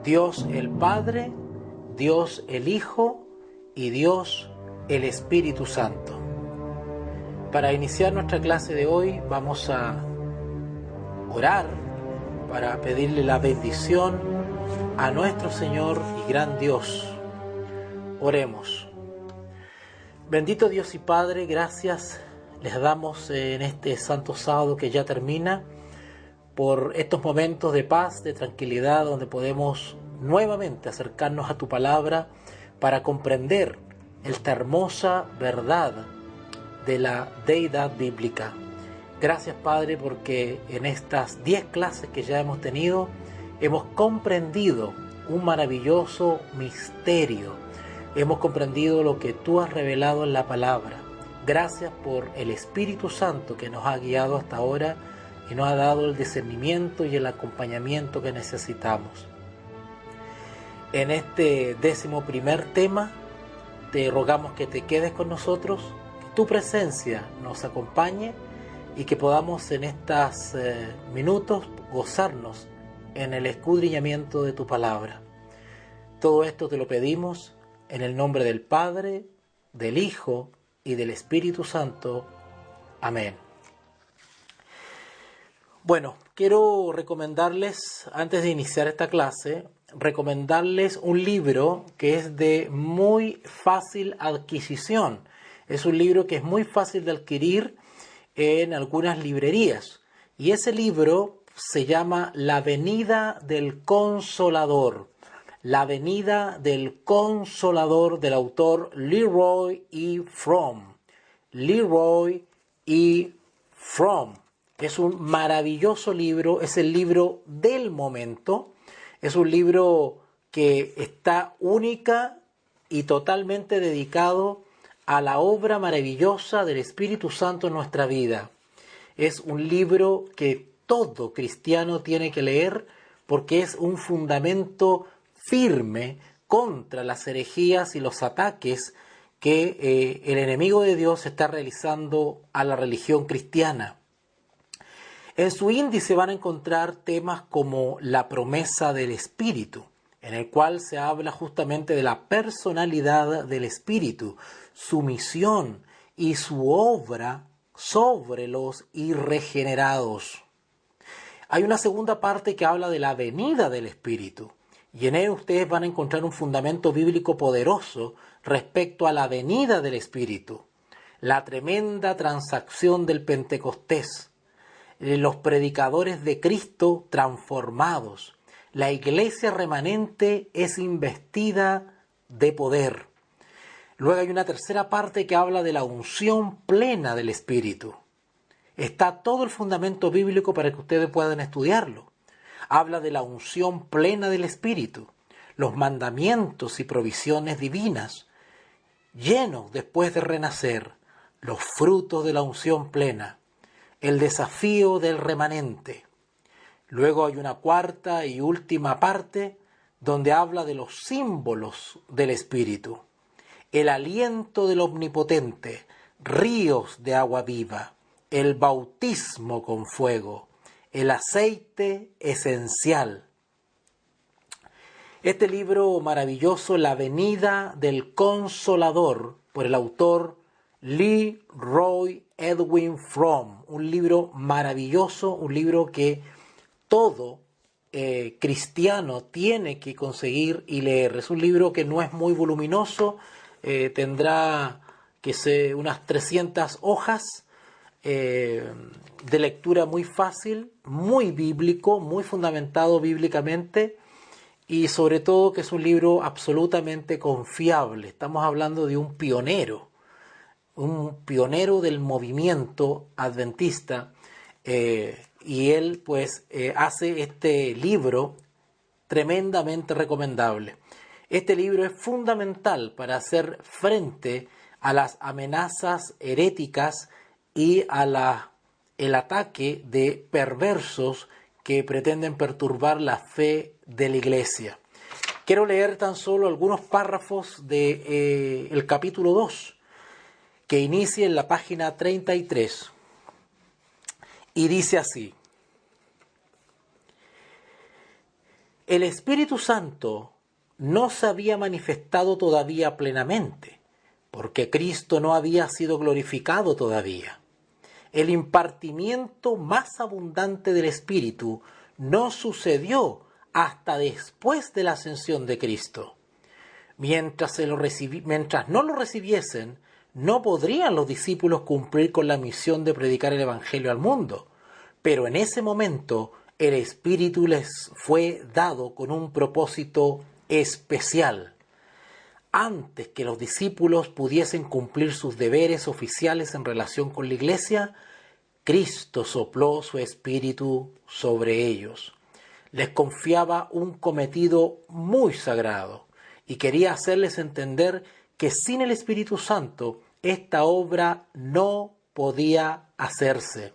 Dios el Padre, Dios el Hijo y Dios el Espíritu Santo. Para iniciar nuestra clase de hoy vamos a orar para pedirle la bendición a nuestro Señor y gran Dios. Oremos. Bendito Dios y Padre, gracias les damos en este santo sábado que ya termina por estos momentos de paz, de tranquilidad, donde podemos nuevamente acercarnos a tu palabra para comprender esta hermosa verdad de la deidad bíblica. Gracias, Padre, porque en estas 10 clases que ya hemos tenido, hemos comprendido un maravilloso misterio. Hemos comprendido lo que tú has revelado en la palabra. Gracias por el Espíritu Santo que nos ha guiado hasta ahora y nos ha dado el discernimiento y el acompañamiento que necesitamos. En este 11º tema, te rogamos que te quedes con nosotros, que tu presencia nos acompañe y que podamos en estos minutos gozarnos en el escudriñamiento de tu palabra. Todo esto te lo pedimos en el nombre del Padre, del Hijo y del Espíritu Santo. Amén. Bueno, quiero recomendarles, antes de iniciar esta clase, recomendarles un libro que es de muy fácil adquisición. Es un libro que es muy fácil de adquirir en algunas librerías. Y ese libro se llama La venida del Consolador. La venida del Consolador, del autor Leroy E. Fromm. Leroy E. Fromm. Es un maravilloso libro, es el libro del momento, es un libro que está única y totalmente dedicado a la obra maravillosa del Espíritu Santo en nuestra vida. Es un libro que todo cristiano tiene que leer porque es un fundamento firme contra las herejías y los ataques que el enemigo de Dios está realizando a la religión cristiana. En su índice van a encontrar temas como la promesa del Espíritu, en el cual se habla justamente de la personalidad del Espíritu, su misión y su obra sobre los irregenerados. Hay una segunda parte que habla de la venida del Espíritu, y en él ustedes van a encontrar un fundamento bíblico poderoso respecto a la venida del Espíritu, la tremenda transacción del Pentecostés, los predicadores de Cristo transformados. La iglesia remanente es investida de poder. Luego hay una tercera parte que habla de la unción plena del Espíritu. Está todo el fundamento bíblico para que ustedes puedan estudiarlo. Habla de la unción plena del Espíritu, los mandamientos y provisiones divinas, llenos después de renacer, los frutos de la unción plena, el desafío del remanente. Luego hay una cuarta y última parte donde habla de los símbolos del Espíritu, el aliento del Omnipotente, ríos de agua viva, el bautismo con fuego, el aceite esencial. Este libro maravilloso, La venida del Consolador, por el autor Leroy Edwin Fromm, un libro maravilloso, un libro que todo cristiano tiene que conseguir y leer. Es un libro que no es muy voluminoso, tendrá que ser unas 300 hojas, de lectura muy fácil, muy bíblico, muy fundamentado bíblicamente, y sobre todo que es un libro absolutamente confiable. Estamos hablando de un pionero del movimiento adventista, y él pues hace este libro tremendamente recomendable. Este libro es fundamental para hacer frente a las amenazas heréticas y a el ataque de perversos que pretenden perturbar la fe de la iglesia. Quiero leer tan solo algunos párrafos de el capítulo 2, que inicia en la página 33, y dice así: El Espíritu Santo no se había manifestado todavía plenamente, porque Cristo no había sido glorificado todavía. El impartimiento más abundante del Espíritu no sucedió hasta después de la ascensión de Cristo. Mientras no lo recibiesen, no podrían los discípulos cumplir con la misión de predicar el Evangelio al mundo. Pero en ese momento el Espíritu les fue dado con un propósito especial. Antes que los discípulos pudiesen cumplir sus deberes oficiales en relación con la Iglesia, Cristo sopló su Espíritu sobre ellos. Les confiaba un cometido muy sagrado y quería hacerles entender que sin el Espíritu Santo esta obra no podía hacerse.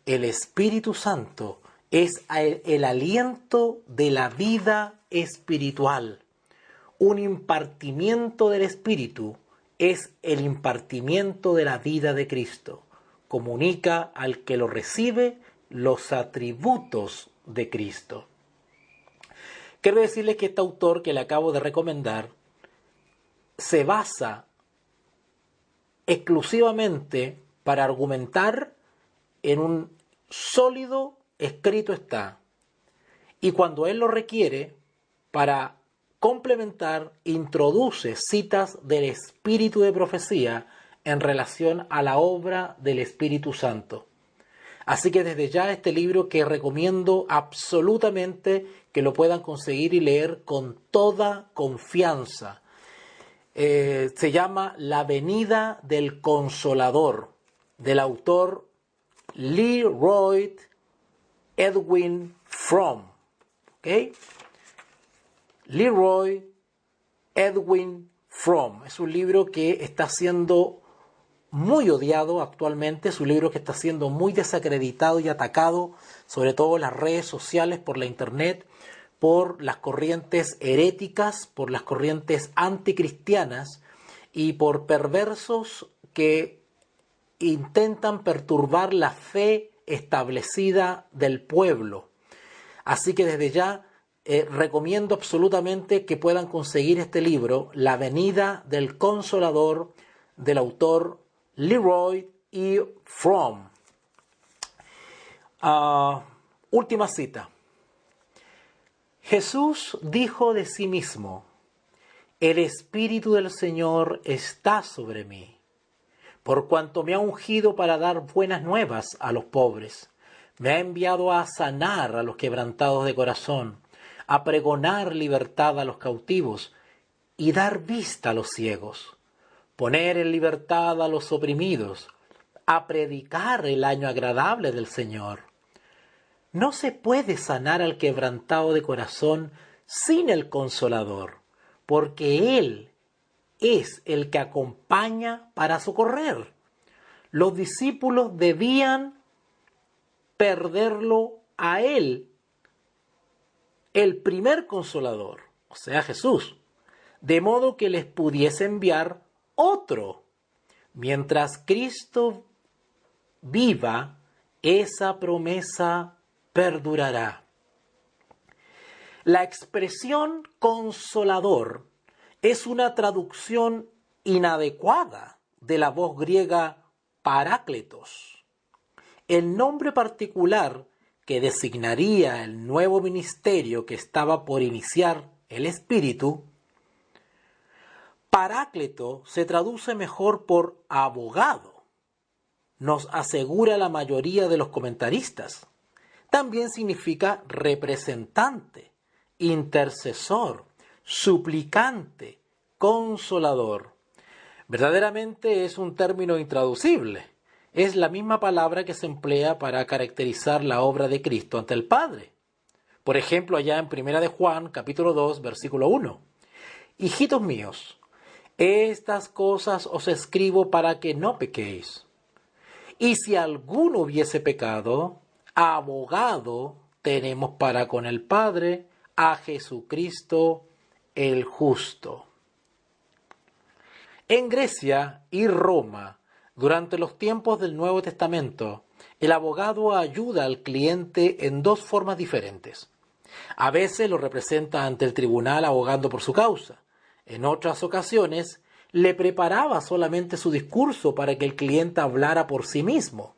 El Espíritu Santo es el aliento de la vida espiritual. Un impartimiento del Espíritu es el impartimiento de la vida de Cristo. Comunica al que lo recibe los atributos de Cristo. Quiero decirles que este autor que le acabo de recomendar se basa exclusivamente para argumentar en un sólido escrito está. Y cuando él lo requiere, para complementar, introduce citas del espíritu de profecía en relación a la obra del Espíritu Santo. Así que desde ya este libro que recomiendo absolutamente que lo puedan conseguir y leer con toda confianza. Se llama La venida del Consolador, del autor Leroy Edwin Fromm. ¿Okay? Leroy Edwin Fromm. Es un libro que está siendo muy odiado actualmente, es un libro que está siendo muy desacreditado y atacado, sobre todo en las redes sociales, por la internet, por las corrientes heréticas, por las corrientes anticristianas y por perversos que intentan perturbar la fe establecida del pueblo. Así que desde ya recomiendo absolutamente que puedan conseguir este libro, La venida del Consolador, del autor Leroy E. Fromm. Última cita. Jesús dijo de sí mismo: el Espíritu del Señor está sobre mí, por cuanto me ha ungido para dar buenas nuevas a los pobres. Me ha enviado a sanar a los quebrantados de corazón, a pregonar libertad a los cautivos y dar vista a los ciegos, poner en libertad a los oprimidos, a predicar el año agradable del Señor. No se puede sanar al quebrantado de corazón sin el Consolador, porque Él es el que acompaña para socorrer. Los discípulos debían perderlo a Él, el primer Consolador, o sea Jesús, de modo que les pudiese enviar otro. Mientras Cristo viva, esa promesa perdurará. La expresión consolador es una traducción inadecuada de la voz griega parácletos. El nombre particular que designaría el nuevo ministerio que estaba por iniciar el Espíritu, Paráclito, se traduce mejor por abogado, nos asegura la mayoría de los comentaristas. También significa representante, intercesor, suplicante, consolador. Verdaderamente es un término intraducible. Es la misma palabra que se emplea para caracterizar la obra de Cristo ante el Padre. Por ejemplo, allá en 1 de Juan, capítulo 2, versículo 1. Hijitos míos, estas cosas os escribo para que no pequéis. Y si alguno hubiese pecado, abogado tenemos para con el Padre, a Jesucristo el justo. En Grecia y Roma, durante los tiempos del Nuevo Testamento, el abogado ayuda al cliente en dos formas diferentes. A veces lo representa ante el tribunal abogando por su causa. En otras ocasiones le preparaba solamente su discurso para que el cliente hablara por sí mismo.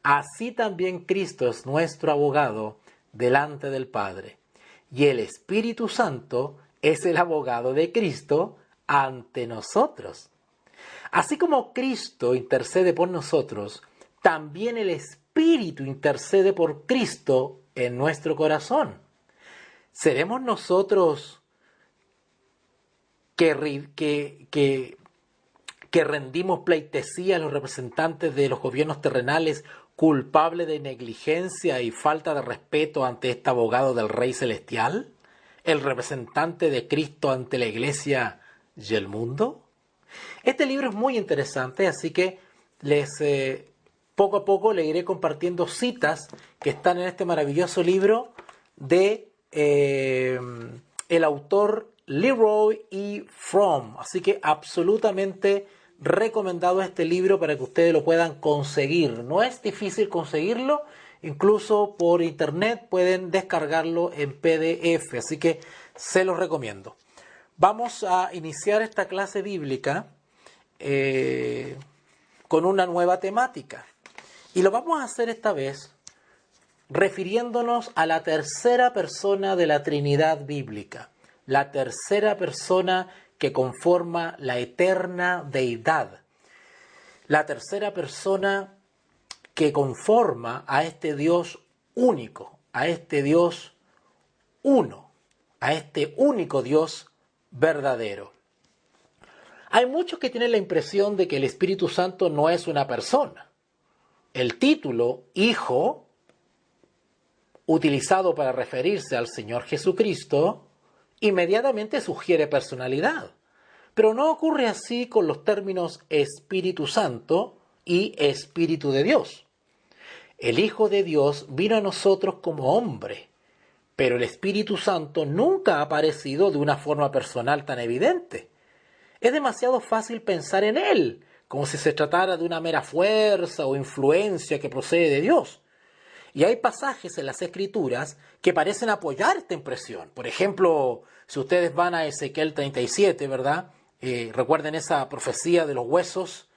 Así también Cristo es nuestro abogado delante del Padre. Y el Espíritu Santo es el abogado de Cristo ante nosotros. Así como Cristo intercede por nosotros, también el Espíritu intercede por Cristo en nuestro corazón. ¿Seremos nosotros que rendimos pleitesía a los representantes de los gobiernos terrenales culpables de negligencia y falta de respeto ante este abogado del Rey Celestial? ¿El representante de Cristo ante la Iglesia y el mundo? Este libro es muy interesante, así que poco a poco le iré compartiendo citas que están en este maravilloso libro de el autor Leroy E. Fromm. Así que absolutamente recomendado este libro para que ustedes lo puedan conseguir. No es difícil conseguirlo, incluso por internet pueden descargarlo en PDF, así que se los recomiendo. Vamos a iniciar esta clase bíblica con una nueva temática. Y lo vamos a hacer esta vez refiriéndonos a la tercera persona de la Trinidad bíblica. La tercera persona que conforma la eterna deidad. La tercera persona que conforma a este Dios único, a este Dios uno, a este único Dios verdadero. Hay muchos que tienen la impresión de que el Espíritu Santo no es una persona. El título Hijo, utilizado para referirse al Señor Jesucristo, inmediatamente sugiere personalidad. Pero no ocurre así con los términos Espíritu Santo y Espíritu de Dios. El Hijo de Dios vino a nosotros como hombre, pero el Espíritu Santo nunca ha aparecido de una forma personal tan evidente. Es demasiado fácil pensar en Él, como si se tratara de una mera fuerza o influencia que procede de Dios. Y hay pasajes en las Escrituras que parecen apoyar esta impresión. Por ejemplo, si ustedes van a Ezequiel 37, ¿verdad? Recuerden esa profecía de los huesos,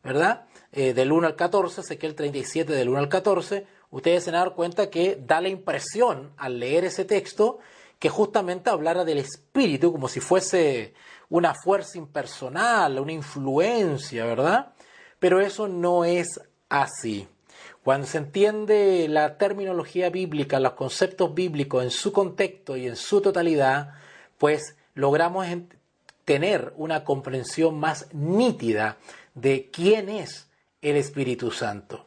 ¿verdad? Del 1 al 14, Ezequiel 37 del 1 al 14, ustedes se van a dar cuenta que da la impresión al leer ese texto que justamente hablara del Espíritu como si fuese una fuerza impersonal, una influencia, ¿verdad? Pero eso no es así. Cuando se entiende la terminología bíblica, los conceptos bíblicos en su contexto y en su totalidad, pues logramos tener una comprensión más nítida de quién es el Espíritu Santo.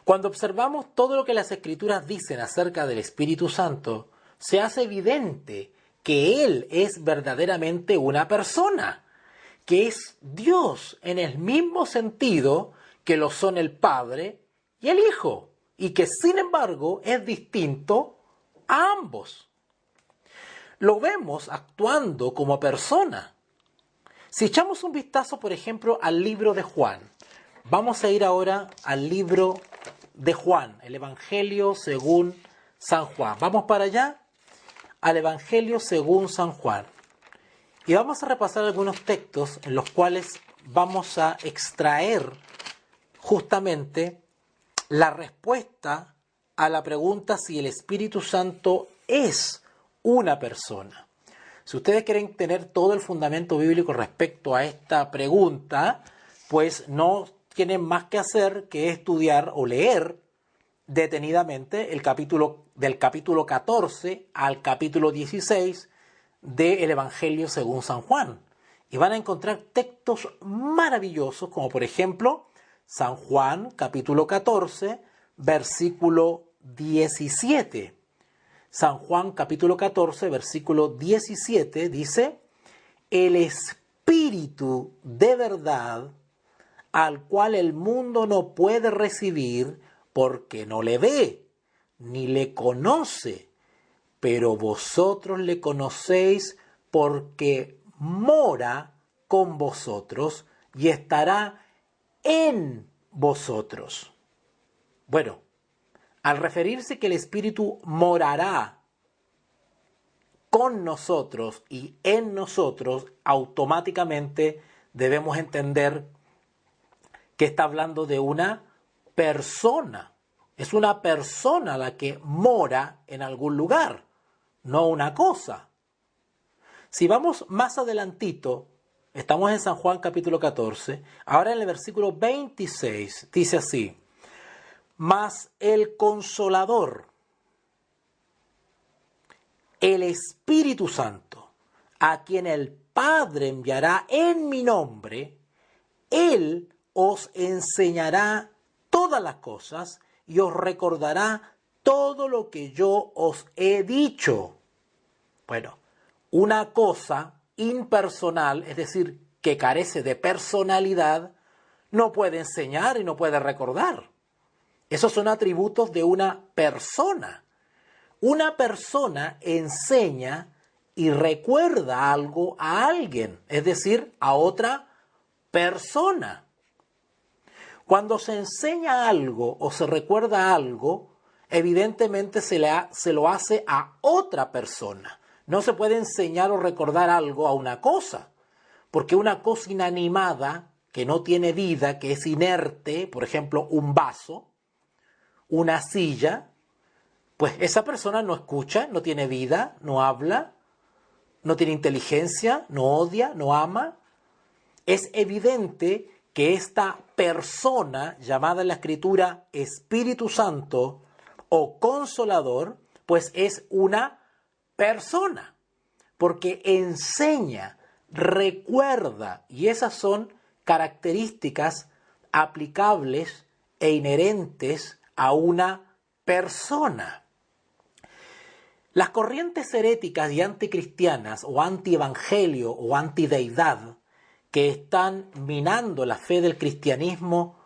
Cuando observamos todo lo que las Escrituras dicen acerca del Espíritu Santo, se hace evidente que Él es verdaderamente una persona, que es Dios en el mismo sentido que lo son el Padre y el Hijo, y que sin embargo es distinto a ambos. Lo vemos actuando como persona. Si echamos un vistazo, por ejemplo, al libro de Juan, vamos a ir ahora al libro de Juan, el Evangelio según San Juan. Vamos para allá, al Evangelio según San Juan. Y vamos a repasar algunos textos en los cuales vamos a extraer justamente la respuesta a la pregunta si el Espíritu Santo es una persona. Si ustedes quieren tener todo el fundamento bíblico respecto a esta pregunta, pues no tienen más que hacer que estudiar o leer detenidamente el capítulo 14 al capítulo 16 del Evangelio según San Juan. Y van a encontrar textos maravillosos, como por ejemplo San Juan capítulo 14, versículo 17. San Juan capítulo 14, versículo 17 dice: el Espíritu de verdad, al cual el mundo no puede recibir porque no le ve, ni le conoce, pero vosotros le conocéis porque mora con vosotros y estará en vosotros. Bueno, Al referirse que el Espíritu morará con nosotros y en nosotros, automáticamente debemos entender que está hablando de una persona. Es una persona la que mora en algún lugar, no una cosa. Si vamos más adelantito, estamos en San Juan capítulo 14, ahora en el versículo 26 dice así: mas el Consolador, el Espíritu Santo, a quien el Padre enviará en mi nombre, Él os enseñará todas las cosas y os recordará todo lo que yo os he dicho. Bueno, una cosa impersonal, es decir, que carece de personalidad, no puede enseñar y no puede recordar. Esos son atributos de una persona. Una persona enseña y recuerda algo a alguien, es decir, a otra persona. Cuando se enseña algo o se recuerda algo, evidentemente se lo hace a otra persona. No se puede enseñar o recordar algo a una cosa, porque una cosa inanimada, que no tiene vida, que es inerte, por ejemplo, un vaso, una silla, pues esa persona no escucha, no tiene vida, no habla, no tiene inteligencia, no odia, no ama. Es evidente que esta persona, llamada en la Escritura Espíritu Santo o Consolador, pues es una persona, porque enseña, recuerda, y esas son características aplicables e inherentes a una persona. Las corrientes heréticas y anticristianas o antievangelio o antideidad que están minando la fe del cristianismo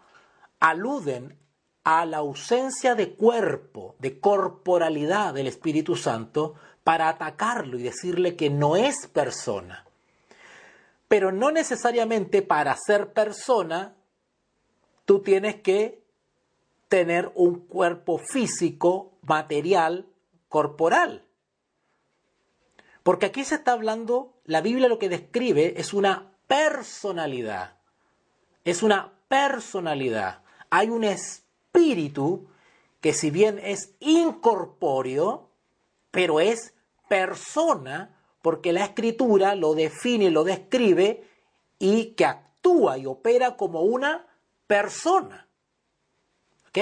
aluden a la ausencia de cuerpo, de corporalidad del Espíritu Santo para atacarlo y decirle que no es persona. Pero no necesariamente para ser persona tú tienes que tener un cuerpo físico, material, corporal. Porque aquí se está hablando, la Biblia lo que describe es una personalidad. Es una personalidad. Hay un espíritu que si bien es incorpóreo, pero es persona, porque la Escritura lo define, lo describe y que actúa y opera como una persona. ¿Ok?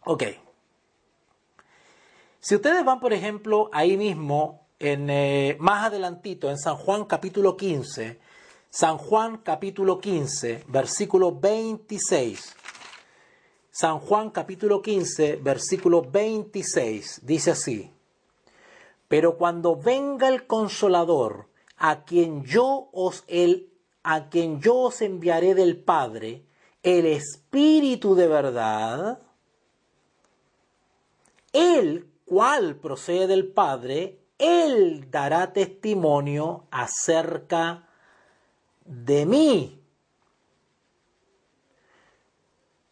Ok. Si ustedes van, por ejemplo, ahí mismo, más adelantito, en San Juan capítulo 15, San Juan capítulo 15, versículo 26. San Juan capítulo 15, versículo 26, dice así: pero cuando venga el Consolador, a quien yo os enviaré del Padre, el Espíritu de verdad, el cual procede del Padre, Él dará testimonio acerca de mí.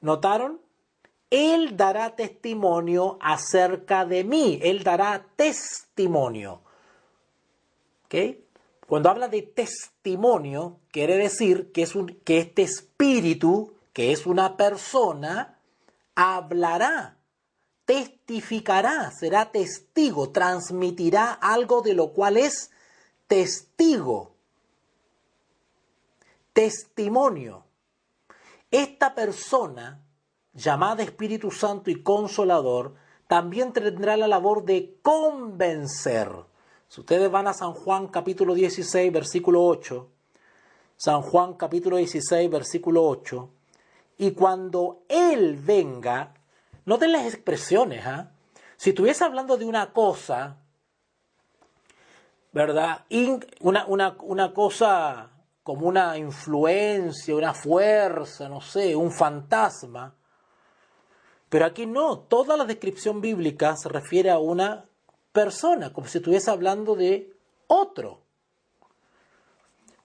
¿Notaron? Él dará testimonio acerca de mí. Él dará testimonio. ¿Ok? Cuando habla de testimonio, quiere decir que este espíritu, que es una persona, hablará, testificará, será testigo, transmitirá algo de lo cual es testigo. Testimonio. Esta persona, llamada Espíritu Santo y Consolador, también tendrá la labor de convencer. Si ustedes van a San Juan capítulo 16, versículo 8, San Juan capítulo 16, versículo 8, y cuando Él venga, noten las expresiones, ¿eh? Si estuviese hablando de una cosa, ¿verdad? Una cosa como una influencia, una fuerza, no sé, un fantasma. Pero aquí no, toda la descripción bíblica se refiere a una persona, como si estuviese hablando de otro.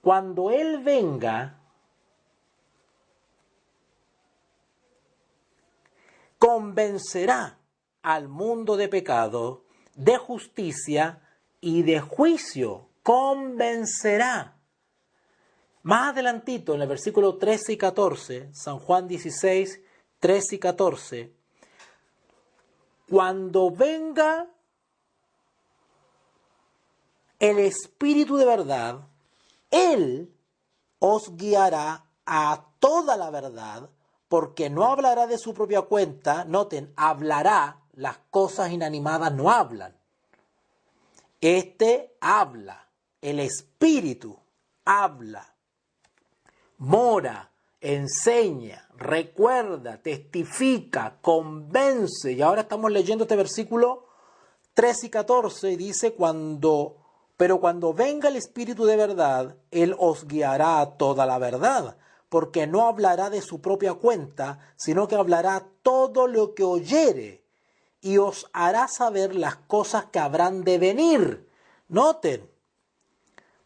Cuando Él venga, convencerá al mundo de pecado, de justicia y de juicio. Convencerá. Más adelantito, en el versículo 13 y 14, San Juan 16, 13 y 14, cuando venga el Espíritu de verdad, Él os guiará a toda la verdad, porque no hablará de su propia cuenta. Noten, hablará, las cosas inanimadas no hablan. Este habla, el Espíritu habla, mora, enseña, recuerda, testifica, convence. Y ahora estamos leyendo este versículo 13 y 14 y dice, pero cuando venga el Espíritu de verdad, Él os guiará a toda la verdad, porque no hablará de su propia cuenta, sino que hablará todo lo que oyere y os hará saber las cosas que habrán de venir. Noten,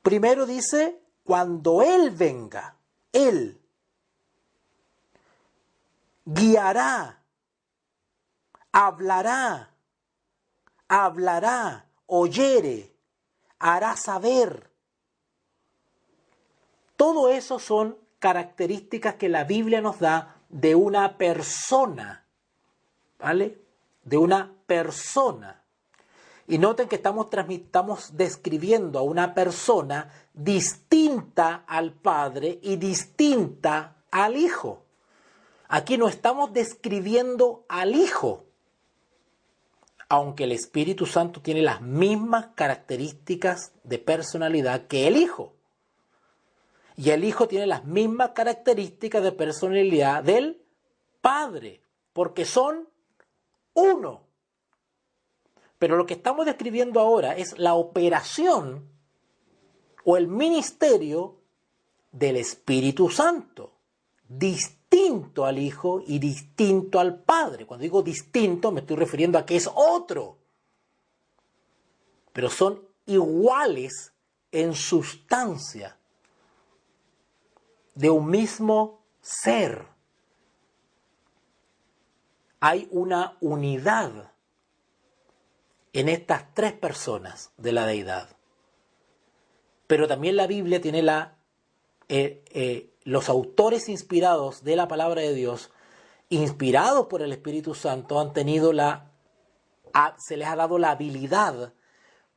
primero dice, cuando Él venga, Él guiará, hablará, oyere, hará saber. Todo eso son características que la Biblia nos da de una persona, ¿vale? De una persona. Y noten que estamos describiendo a una persona distinta al Padre y distinta al Hijo. Aquí no estamos describiendo al Hijo, aunque el Espíritu Santo tiene las mismas características de personalidad que el Hijo. Y el Hijo tiene las mismas características de personalidad del Padre, porque son uno. Pero lo que estamos describiendo ahora es la operación o el ministerio del Espíritu Santo, distinto al Hijo y distinto al Padre. Cuando digo distinto me estoy refiriendo a que es otro, pero son iguales en sustancia, de un mismo ser. Hay una unidad en estas tres personas de la deidad. Pero también la Biblia tiene los autores inspirados de la palabra de Dios, inspirados por el Espíritu Santo, han tenido se les ha dado la habilidad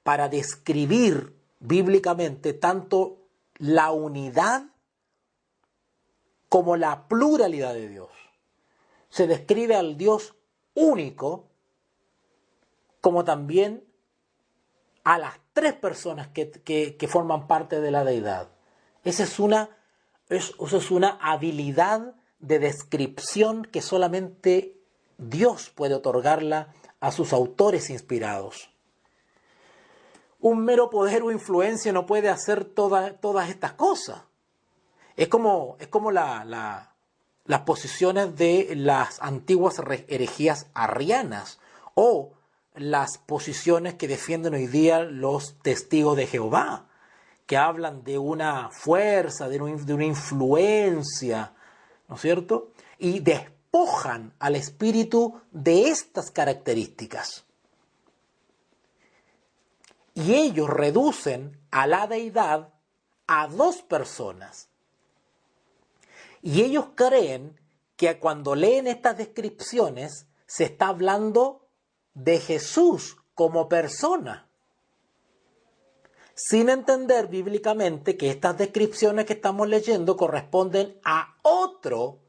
para describir bíblicamente tanto la unidad como la pluralidad de Dios. Se describe al Dios único, como también a las tres personas que forman parte de la deidad. Esa es una habilidad de descripción que solamente Dios puede otorgarla a sus autores inspirados. Un mero poder o influencia no puede hacer todas estas cosas. Es como las posiciones de las antiguas herejías arrianas o las posiciones que defienden hoy día los testigos de Jehová, que hablan de una fuerza, de una influencia, ¿no es cierto? Y despojan al espíritu de estas características. Y ellos reducen a la deidad a dos personas. Y ellos creen que cuando leen estas descripciones se está hablando de Jesús como persona, sin entender bíblicamente que estas descripciones que estamos leyendo corresponden a otro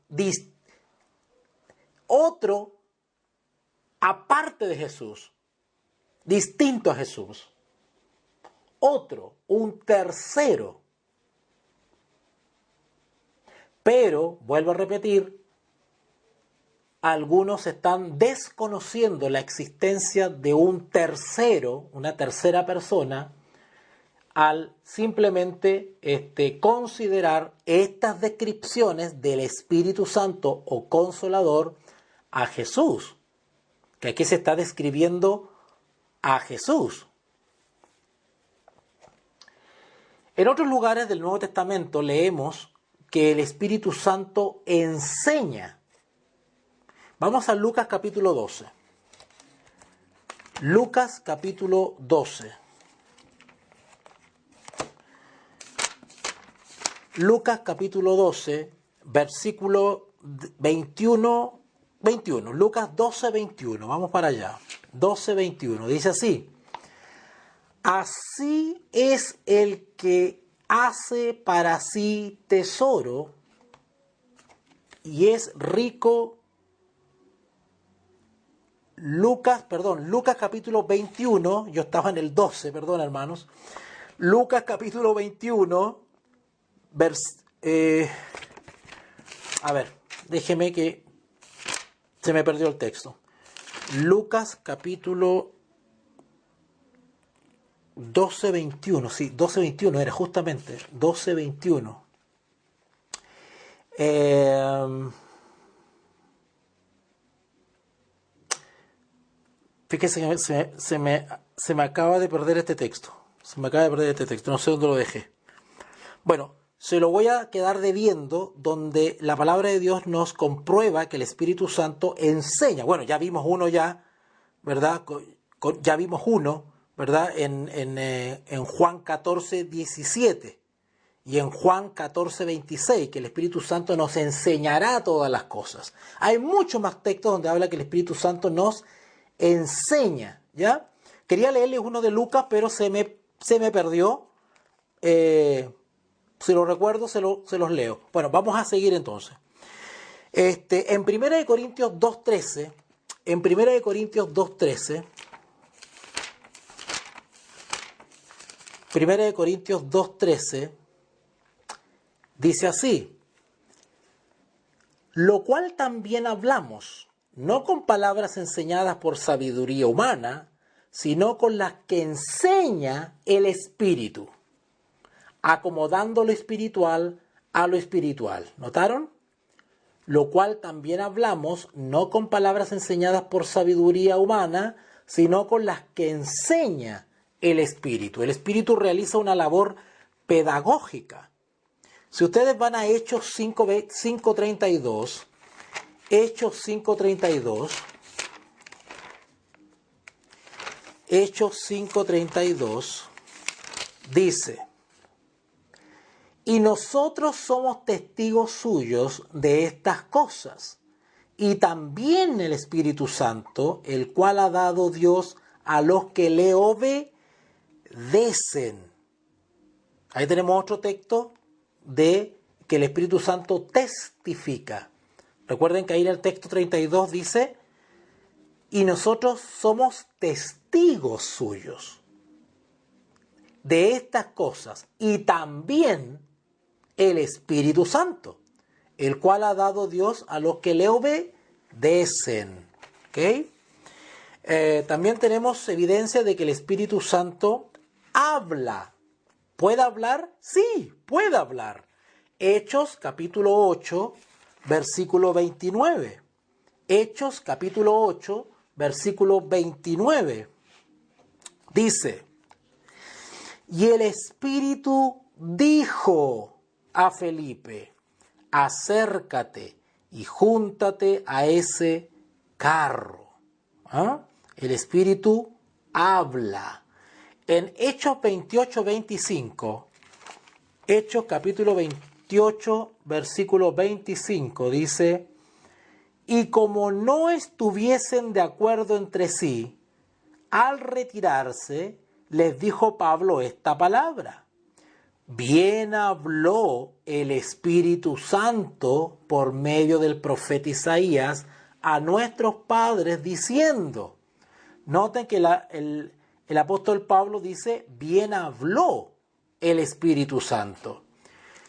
aparte de Jesús, distinto a Jesús, un tercero. Pero, vuelvo a repetir, algunos están desconociendo la existencia de un tercero, una tercera persona, al simplemente considerar estas descripciones del Espíritu Santo o Consolador a Jesús, que aquí se está describiendo a Jesús. En otros lugares del Nuevo Testamento leemos que el Espíritu Santo enseña. Vamos a Lucas capítulo 12. Lucas capítulo 12. Lucas capítulo 12, versículo 21. Lucas 12, 21. Vamos para allá. 12, 21. Dice así. Así es el que hace para sí tesoro y es rico. Lucas capítulo 21, yo estaba en el 12, perdón hermanos. Lucas capítulo 21, déjeme que se me perdió el texto. Lucas capítulo 12, 21, sí, 12, 21 era justamente, 12, 21. Fíjese que se me acaba de perder este texto. No sé dónde lo dejé. Bueno, se lo voy a quedar debiendo, donde la palabra de Dios nos comprueba que el Espíritu Santo enseña. Bueno, ya vimos uno ya, ¿verdad? Ya vimos uno, ¿verdad? En Juan 14, 17 y en Juan 14, 26, que el Espíritu Santo nos enseñará todas las cosas. Hay muchos más textos donde habla que el Espíritu Santo nos enseña, ¿ya? Quería leerles uno de Lucas, pero se me perdió. Si lo recuerdo, se los leo. Bueno, vamos a seguir entonces. En 1 Corintios 2.13, en 1 Corintios 2.13, 1 Corintios 2.13, dice así, lo cual también hablamos, no con palabras enseñadas por sabiduría humana, sino con las que enseña el Espíritu, acomodando lo espiritual a lo espiritual. ¿Notaron? Lo cual también hablamos, no con palabras enseñadas por sabiduría humana, sino con las que enseña el Espíritu. El Espíritu realiza una labor pedagógica. Si ustedes van a Hechos 5.32, Hechos 5.32, Hechos 5.32, dice, y nosotros somos testigos suyos de estas cosas, y también el Espíritu Santo, el cual ha dado Dios a los que le obedecen. Ahí tenemos otro texto de que el Espíritu Santo testifica. Recuerden que ahí en el texto 32 dice, y nosotros somos testigos suyos de estas cosas, y también el Espíritu Santo, el cual ha dado Dios a los que le obedecen. ¿Okay? También tenemos evidencia de que el Espíritu Santo habla. ¿Puede hablar? Sí, puede hablar. Hechos capítulo 8, versículo 29. Hechos capítulo 8, versículo 29. Dice, y el Espíritu dijo a Felipe, acércate y júntate a ese carro. ¿Ah? El Espíritu habla. En Hechos 28, 25, Hechos capítulo 28, versículo 25, dice, y como no estuviesen de acuerdo entre sí, al retirarse, les dijo Pablo esta palabra, bien habló el Espíritu Santo por medio del profeta Isaías a nuestros padres diciendo, noten que el apóstol Pablo dice, bien habló el Espíritu Santo.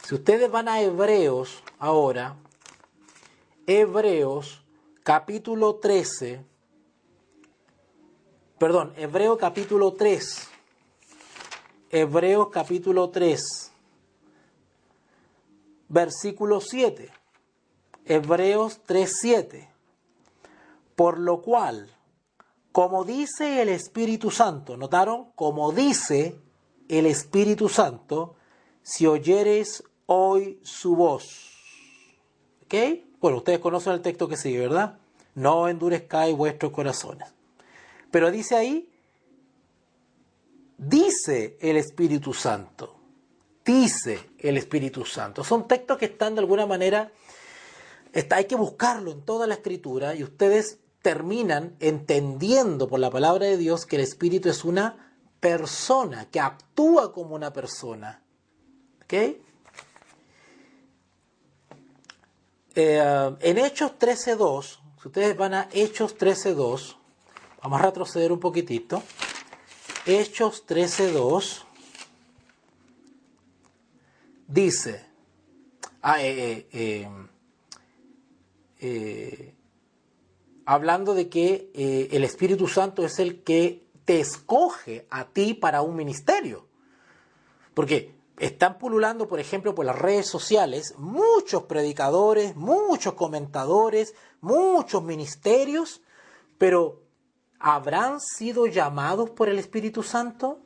Si ustedes van a Hebreos ahora, Hebreos capítulo 13, perdón, Hebreos capítulo 3, Hebreos capítulo 3, versículo 7, Hebreos 3, 7, por lo cual, como dice el Espíritu Santo, ¿notaron? Como dice el Espíritu Santo, si oyereis hoy su voz. ¿Ok? Bueno, ustedes conocen el texto que sigue, ¿verdad? No endurezcáis vuestros corazones. Pero dice ahí, dice el Espíritu Santo. Dice el Espíritu Santo. Son textos que están de alguna manera, hay que buscarlo en toda la Escritura y ustedes terminan entendiendo por la palabra de Dios que el Espíritu es una persona, que actúa como una persona. ¿Ok? En Hechos 13.2, si ustedes van a Hechos 13.2, vamos a retroceder un poquitito. Hechos 13.2 dice, hablando de que el Espíritu Santo es el que te escoge a ti para un ministerio. Porque están pululando, por ejemplo, por las redes sociales, muchos predicadores, muchos comentadores, muchos ministerios, pero ¿habrán sido llamados por el Espíritu Santo?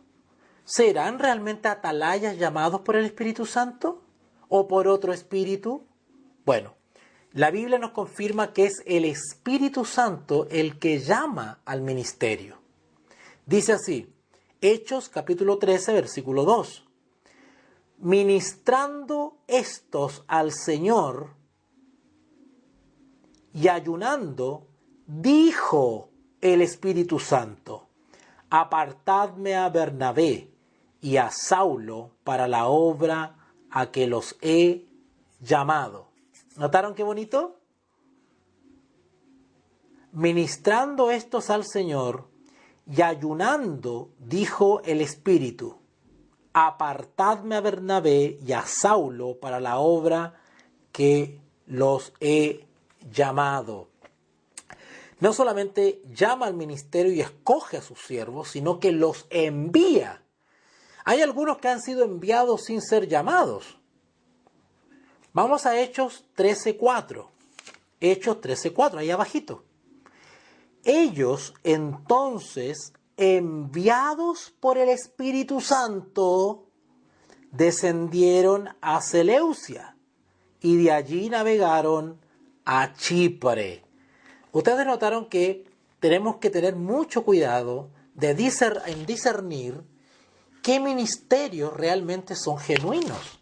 ¿Serán realmente atalayas llamados por el Espíritu Santo? ¿O por otro espíritu? Bueno, la Biblia nos confirma que es el Espíritu Santo el que llama al ministerio. Dice así, Hechos capítulo 13, versículo 2. Ministrando estos al Señor y ayunando, dijo el Espíritu Santo, apartadme a Bernabé y a Saulo para la obra a que los he llamado. ¿Notaron qué bonito? Ministrando estos al Señor y ayunando, dijo el Espíritu, apartadme a Bernabé y a Saulo para la obra que los he llamado. No solamente llama al ministerio y escoge a sus siervos, sino que los envía. Hay algunos que han sido enviados sin ser llamados. Vamos a Hechos 13.4. Hechos 13.4, ahí abajito. Ellos entonces, enviados por el Espíritu Santo, descendieron a Seleucia y de allí navegaron a Chipre. Ustedes notaron que tenemos que tener mucho cuidado en discernir qué ministerios realmente son genuinos.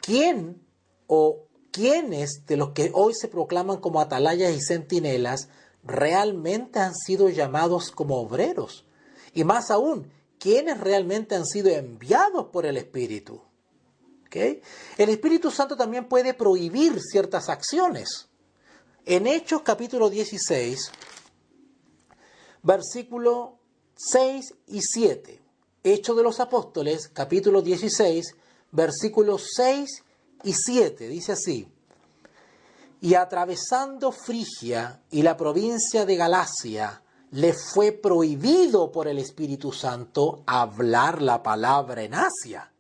¿Quién o quiénes de los que hoy se proclaman como atalayas y centinelas realmente han sido llamados como obreros? Y más aún, ¿quiénes realmente han sido enviados por el Espíritu? ¿Okay? El Espíritu Santo también puede prohibir ciertas acciones. En Hechos capítulo 16, versículo 6 y 7. Hechos de los Apóstoles, capítulo 16, versículos 6 y 7. Dice así: y atravesando Frigia y la provincia de Galacia, le fue prohibido por el Espíritu Santo hablar la palabra en Asia.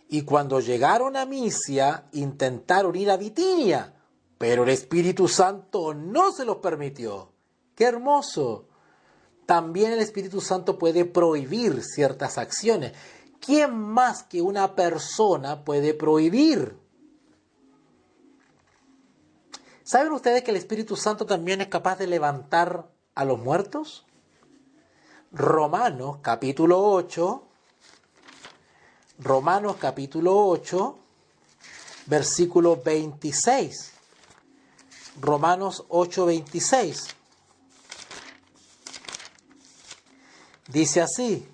Y cuando llegaron a Misia, intentaron ir a Bitinia, pero el Espíritu Santo no se los permitió. ¡Qué hermoso! También el Espíritu Santo puede prohibir ciertas acciones. ¿Quién más que una persona puede prohibir? ¿Saben ustedes que el Espíritu Santo también es capaz de levantar a los muertos? Romanos capítulo 8, versículo 26. Romanos 8, 26. Dice así: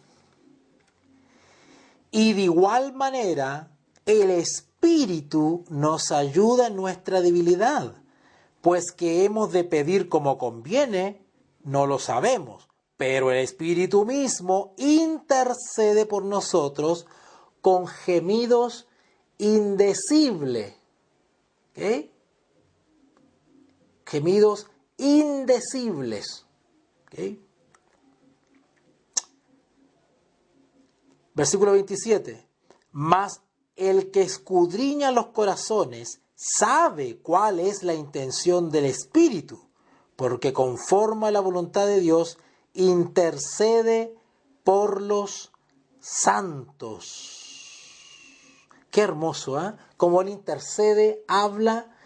y de igual manera el Espíritu nos ayuda en nuestra debilidad, pues que hemos de pedir como conviene, no lo sabemos, pero el Espíritu mismo intercede por nosotros con gemidos indecibles. ¿Okay? Gemidos indecibles. ¿Okay? Versículo 27. Mas el que escudriña los corazones sabe cuál es la intención del Espíritu, porque conforme a la voluntad de Dios intercede por los santos. Qué hermoso, ¿eh? Como Él intercede, habla,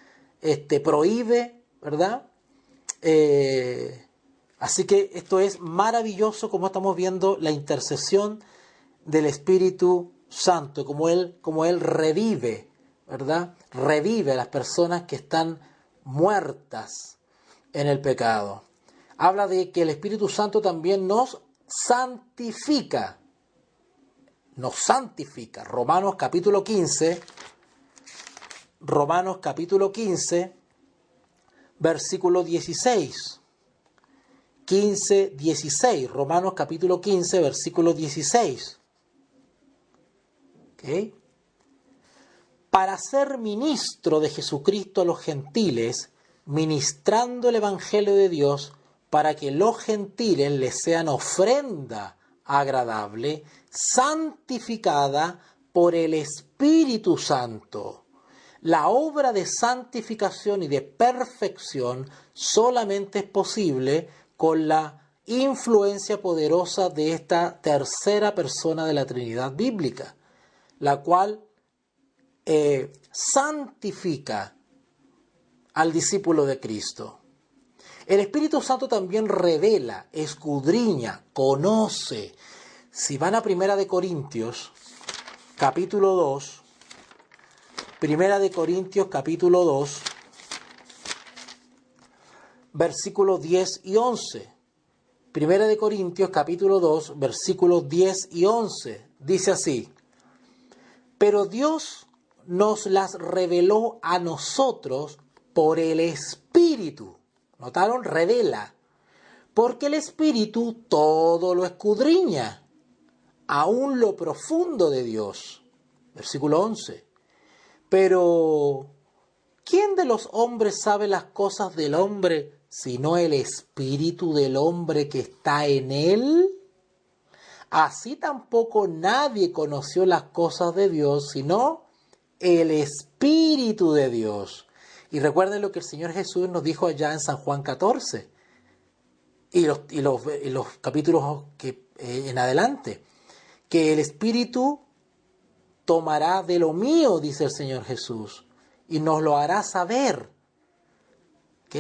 prohíbe, ¿verdad? Así que esto es maravilloso, como estamos viendo la intercesión del Espíritu Santo, como Él revive, ¿verdad? Revive a las personas que están muertas en el pecado. Habla de que el Espíritu Santo también nos santifica. Nos santifica. Romanos capítulo 15, versículo 16. 15, 16. Romanos capítulo 15, versículo 16. ¿Okay? Para ser ministro de Jesucristo a los gentiles, ministrando el Evangelio de Dios, para que los gentiles les sean ofrenda agradable, santificada por el Espíritu Santo. La obra de santificación y de perfección solamente es posible con la influencia poderosa de esta tercera persona de la Trinidad bíblica, la cual santifica al discípulo de Cristo. El Espíritu Santo también revela, escudriña, conoce. Si van a Primera de Corintios, capítulo 2, Primera de Corintios, capítulo 2, versículos 10 y 11. Primera de Corintios, capítulo 2, versículos 10 y 11. Dice así: pero Dios nos las reveló a nosotros por el Espíritu. ¿Notaron? Revela. Porque el Espíritu todo lo escudriña, aún lo profundo de Dios. Versículo 11. Pero, ¿quién de los hombres sabe las cosas del hombre, sino el Espíritu del hombre que está en él? Así tampoco nadie conoció las cosas de Dios, sino el Espíritu de Dios. Y recuerden lo que el Señor Jesús nos dijo allá en San Juan 14 y los capítulos que en adelante, que el Espíritu tomará de lo mío, dice el Señor Jesús, y nos lo hará saber. ¿Ok?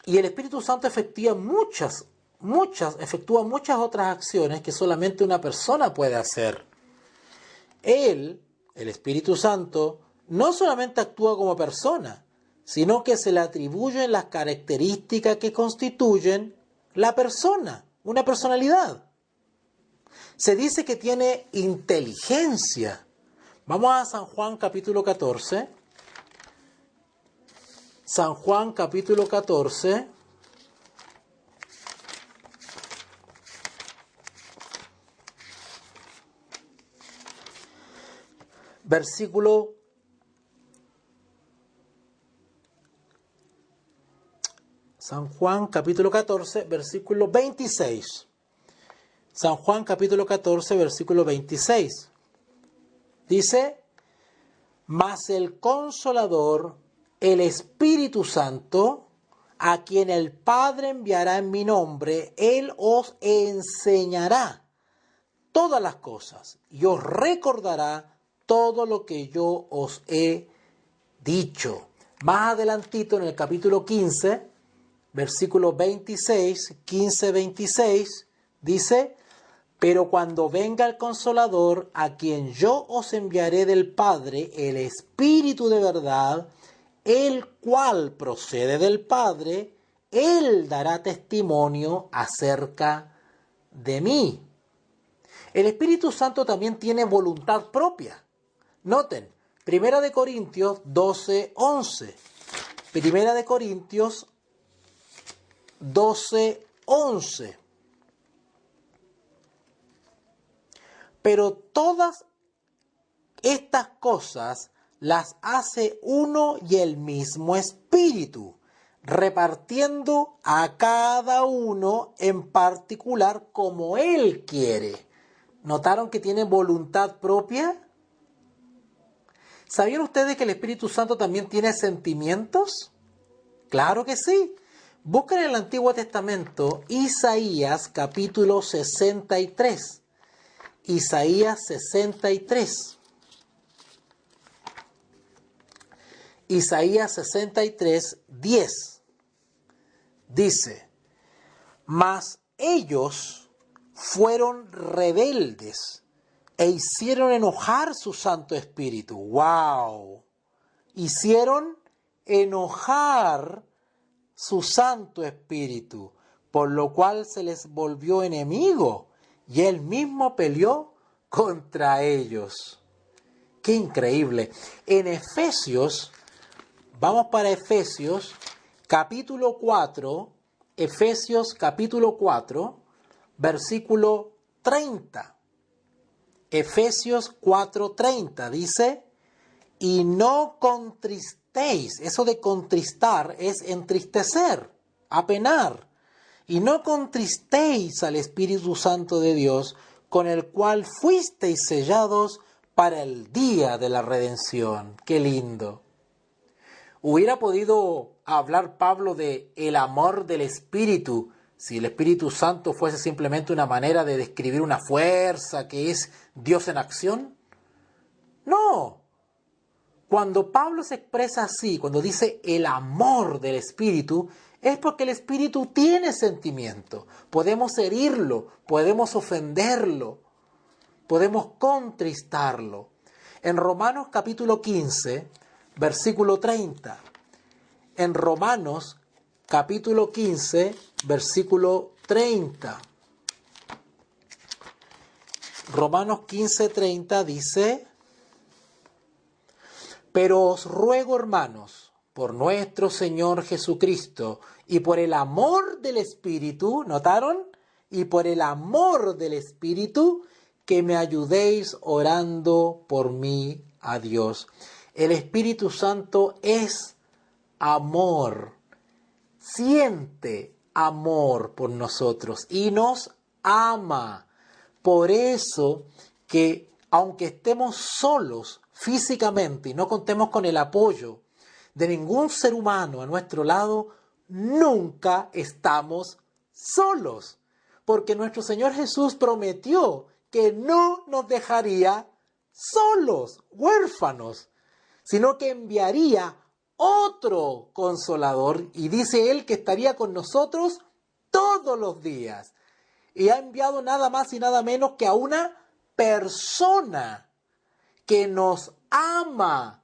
Y el Espíritu Santo efectúa muchas otras acciones que solamente una persona puede hacer. Él, el Espíritu Santo, no solamente actúa como persona, sino que se le atribuyen las características que constituyen la persona, una personalidad. Se dice que tiene inteligencia. Vamos a San Juan capítulo 14. San Juan capítulo 14. Versículo San Juan capítulo 14, versículo 26. San Juan capítulo 14, versículo 26. Dice: mas el Consolador, el Espíritu Santo, a quien el Padre enviará en mi nombre, Él os enseñará todas las cosas y os recordará todo lo que yo os he dicho. Más adelantito en el capítulo 15, versículo 26, 15-26, dice: pero cuando venga el Consolador, a quien yo os enviaré del Padre, el Espíritu de verdad, el cual procede del Padre, Él dará testimonio acerca de mí. El Espíritu Santo también tiene voluntad propia. Noten, Primera de Corintios 12, 11. Primera de Corintios 12, 11. Pero todas estas cosas las hace uno y el mismo Espíritu, repartiendo a cada uno en particular como Él quiere. ¿Notaron que tiene voluntad propia? ¿Sabían ustedes que el Espíritu Santo también tiene sentimientos? Claro que sí. Busquen en el Antiguo Testamento Isaías capítulo 63. Isaías 63. Isaías 63:10. Dice, mas ellos fueron rebeldes e hicieron enojar su Santo Espíritu. ¡Wow! Hicieron enojar su Santo Espíritu, por lo cual se les volvió enemigo y él mismo peleó contra ellos. ¡Qué increíble! En Efesios, vamos para Efesios capítulo 4, Efesios capítulo 4, versículo 30. Efesios 4:30 dice, y no contristéis. Eso de contristar es entristecer, apenar. Y no contristéis al Espíritu Santo de Dios, con el cual fuisteis sellados para el día de la redención. ¡Qué lindo! Hubiera podido hablar Pablo de el amor del Espíritu si el Espíritu Santo fuese simplemente una manera de describir una fuerza que es Dios en acción. No. Cuando Pablo se expresa así, cuando dice el amor del Espíritu, es porque el Espíritu tiene sentimiento. Podemos herirlo, podemos ofenderlo, podemos contristarlo. En Romanos capítulo 15, versículo 30. En Romanos capítulo 15, versículo 30. Romanos 15:30 dice, pero os ruego, hermanos, por nuestro Señor Jesucristo y por el amor del Espíritu, ¿notaron? Y por el amor del Espíritu, que me ayudéis orando por mí a Dios. El Espíritu Santo es amor, siente amor por nosotros y nos ama. Por eso que aunque estemos solos físicamente y no contemos con el apoyo de ningún ser humano a nuestro lado, nunca estamos solos. Porque nuestro Señor Jesús prometió que no nos dejaría solos, huérfanos, sino que enviaría otro consolador, y dice él que estaría con nosotros todos los días. Y ha enviado nada más y nada menos que a una persona que nos ama,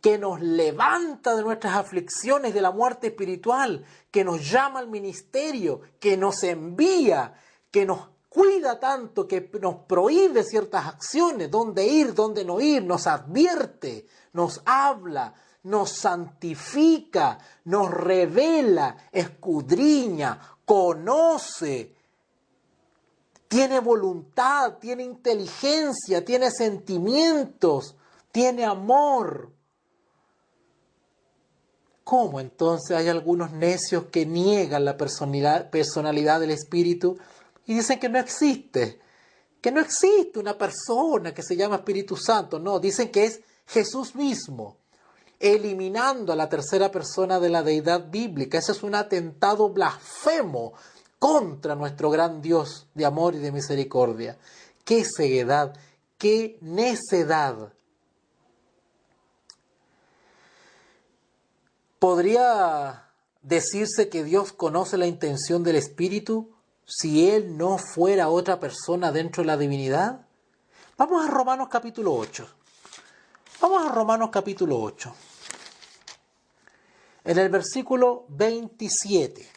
que nos levanta de nuestras aflicciones, de la muerte espiritual, que nos llama al ministerio, que nos envía, que nos cuida tanto, que nos prohíbe ciertas acciones, dónde ir, dónde no ir, nos advierte, nos habla, nos santifica, nos revela, escudriña, conoce, tiene voluntad, tiene inteligencia, tiene sentimientos, tiene amor. ¿Cómo entonces hay algunos necios que niegan la personalidad del Espíritu y dicen que no existe una persona que se llama Espíritu Santo? No, dicen que es Jesús mismo, eliminando a la tercera persona de la deidad bíblica. Ese es un atentado blasfemo contra nuestro gran Dios de amor y de misericordia. ¡Qué ceguedad! ¡Qué necedad! ¿Podría decirse que Dios conoce la intención del Espíritu si Él no fuera otra persona dentro de la divinidad? Vamos a Romanos capítulo 8. Vamos a Romanos capítulo 8. En el versículo 27.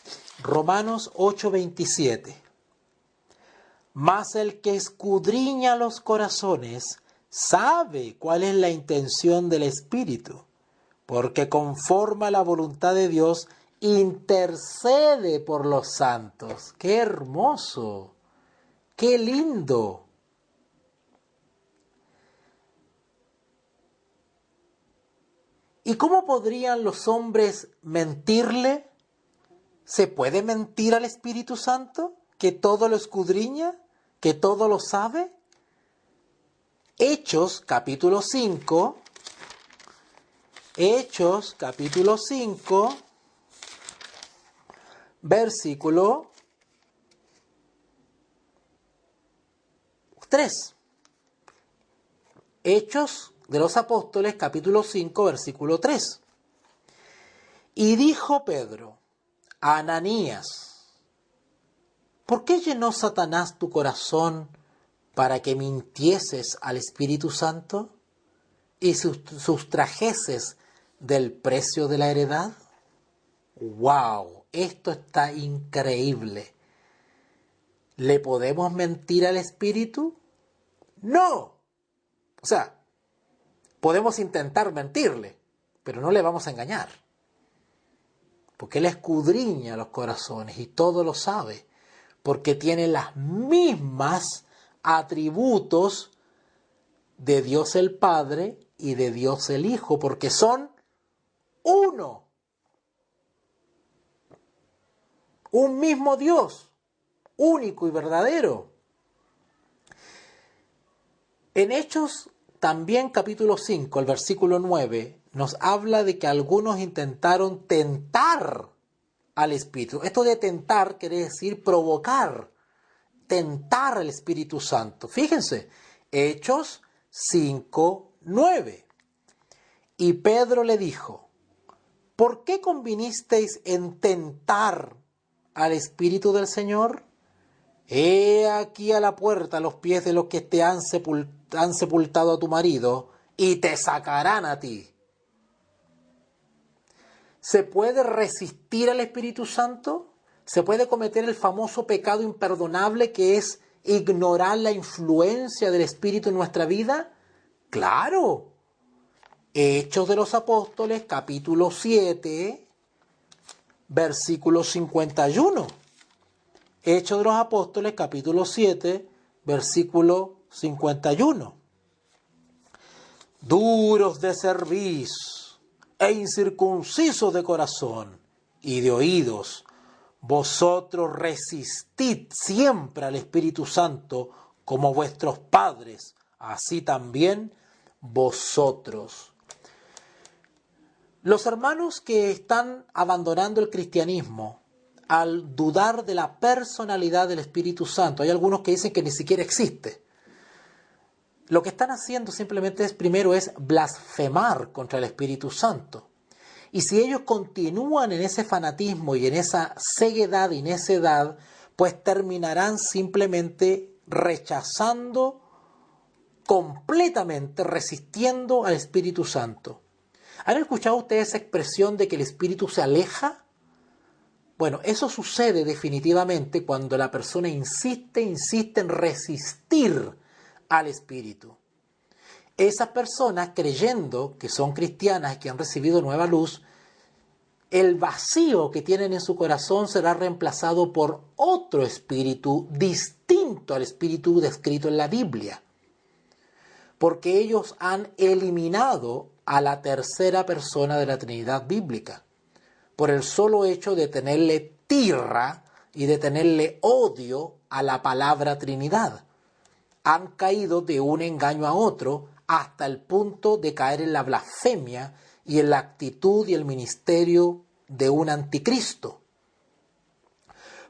Romanos 8:27. Mas el que escudriña los corazones sabe cuál es la intención del Espíritu, porque conforme a la voluntad de Dios intercede por los santos. ¡Qué hermoso! ¡Qué lindo! ¿Y cómo podrían los hombres mentirle? ¿Se puede mentir al Espíritu Santo? ¿Que todo lo escudriña? ¿Que todo lo sabe? Hechos capítulo 5. Hechos capítulo 5, versículo 3. Hechos de los Apóstoles, capítulo 5, versículo 3. Y dijo Pedro a Ananías: ¿por qué llenó Satanás tu corazón para que mintieses al Espíritu Santo y sustrajeses del precio de la heredad? ¡Wow! Esto está increíble. ¿Le podemos mentir al Espíritu? No. O sea, podemos intentar mentirle, pero no le vamos a engañar. Porque Él escudriña los corazones y todo lo sabe. Porque tiene las mismas atributos de Dios el Padre y de Dios el Hijo, porque son uno. Un mismo Dios, único y verdadero. En Hechos, también capítulo 5, el versículo 9, nos habla de que algunos intentaron tentar al Espíritu. Esto de tentar quiere decir provocar, tentar al Espíritu Santo. Fíjense, Hechos 5, 9. Y Pedro le dijo: ¿por qué convinisteis en tentar al Espíritu del Señor? He aquí a la puerta los pies de los que te han sepultado a tu marido, y te sacarán a ti. ¿Se puede resistir al Espíritu Santo? ¿Se puede cometer el famoso pecado imperdonable que es ignorar la influencia del Espíritu en nuestra vida? ¡Claro! Hechos de los Apóstoles, capítulo 7, versículo 51. Hechos de los Apóstoles, capítulo 7, versículo 51. Duros de cerviz e incircuncisos de corazón y de oídos, vosotros resistid siempre al Espíritu Santo como vuestros padres, así también vosotros. Los hermanos que están abandonando el cristianismo al dudar de la personalidad del Espíritu Santo, hay algunos que dicen que ni siquiera existe. Lo que están haciendo simplemente primero es blasfemar contra el Espíritu Santo. Y si ellos continúan en ese fanatismo y en esa ceguedad y necedad, pues terminarán simplemente rechazando completamente, resistiendo al Espíritu Santo. ¿Han escuchado ustedes esa expresión de que el Espíritu se aleja? Bueno, eso sucede definitivamente cuando la persona insiste en resistir al Espíritu. Esas personas, creyendo que son cristianas y que han recibido nueva luz, el vacío que tienen en su corazón será reemplazado por otro espíritu distinto al espíritu descrito en la Biblia. Porque ellos han eliminado a la tercera persona de la Trinidad bíblica, por el solo hecho de tenerle tirra y de tenerle odio a la palabra Trinidad. Han caído de un engaño a otro hasta el punto de caer en la blasfemia y en la actitud y el ministerio de un anticristo.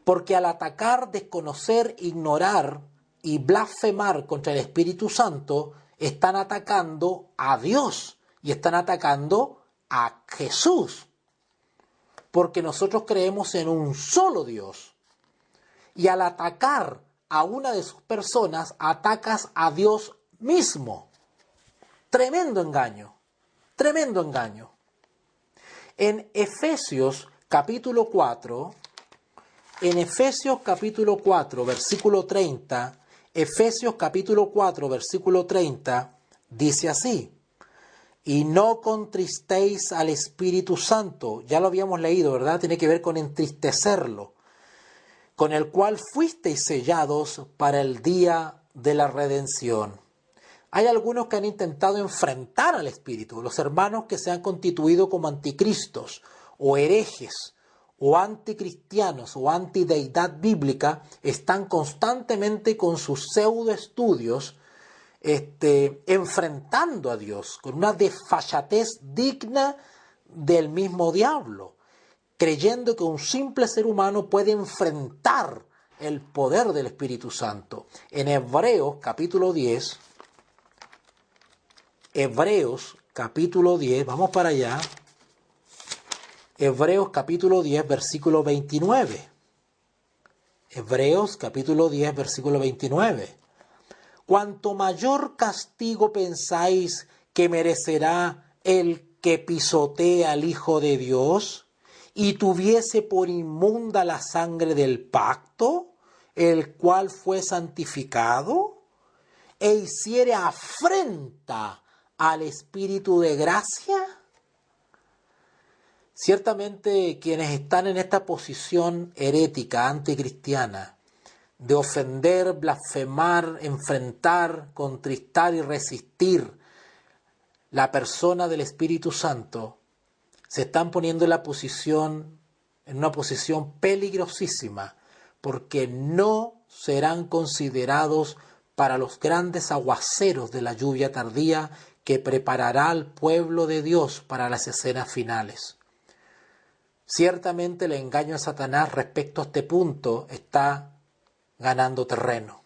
Porque al atacar, desconocer, ignorar y blasfemar contra el Espíritu Santo, están atacando a Dios y están atacando a Jesús. Porque nosotros creemos en un solo Dios. Y al atacar a una de sus personas, atacas a Dios mismo. Tremendo engaño, tremendo engaño. En Efesios capítulo 4, versículo 30, Efesios capítulo 4, versículo 30, dice así: y no contristéis al Espíritu Santo. Ya lo habíamos leído, ¿verdad? Tiene que ver con entristecerlo. Con el cual fuisteis sellados para el día de la redención. Hay algunos que han intentado enfrentar al Espíritu, los hermanos que se han constituido como anticristos o herejes o anticristianos o antideidad bíblica, están constantemente con sus pseudoestudios enfrentando a Dios con una desfachatez digna del mismo diablo, creyendo que un simple ser humano puede enfrentar el poder del Espíritu Santo. En Hebreos capítulo 10, Hebreos capítulo 10, vamos para allá. Hebreos capítulo 10, versículo 29. Hebreos capítulo 10, versículo 29. Cuanto mayor castigo pensáis que merecerá el que pisotea al Hijo de Dios y tuviese por inmunda la sangre del pacto, el cual fue santificado, e hiciere afrenta al Espíritu de gracia. Ciertamente quienes están en esta posición herética, anticristiana, de ofender, blasfemar, enfrentar, contristar y resistir la persona del Espíritu Santo, se están poniendo en una posición peligrosísima, porque no serán considerados para los grandes aguaceros de la lluvia tardía que preparará al pueblo de Dios para las escenas finales. Ciertamente el engaño de Satanás respecto a este punto está ganando terreno.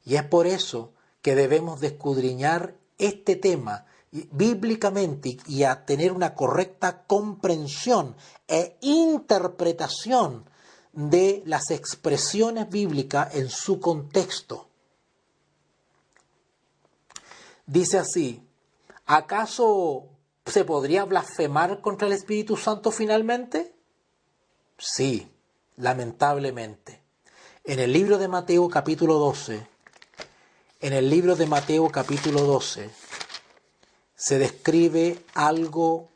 Y es por eso que debemos de escudriñar este tema bíblicamente y a tener una correcta comprensión e interpretación de las expresiones bíblicas en su contexto. Dice así: ¿acaso se podría blasfemar contra el Espíritu Santo finalmente? Sí, lamentablemente. En el libro de Mateo capítulo 12, se describe algo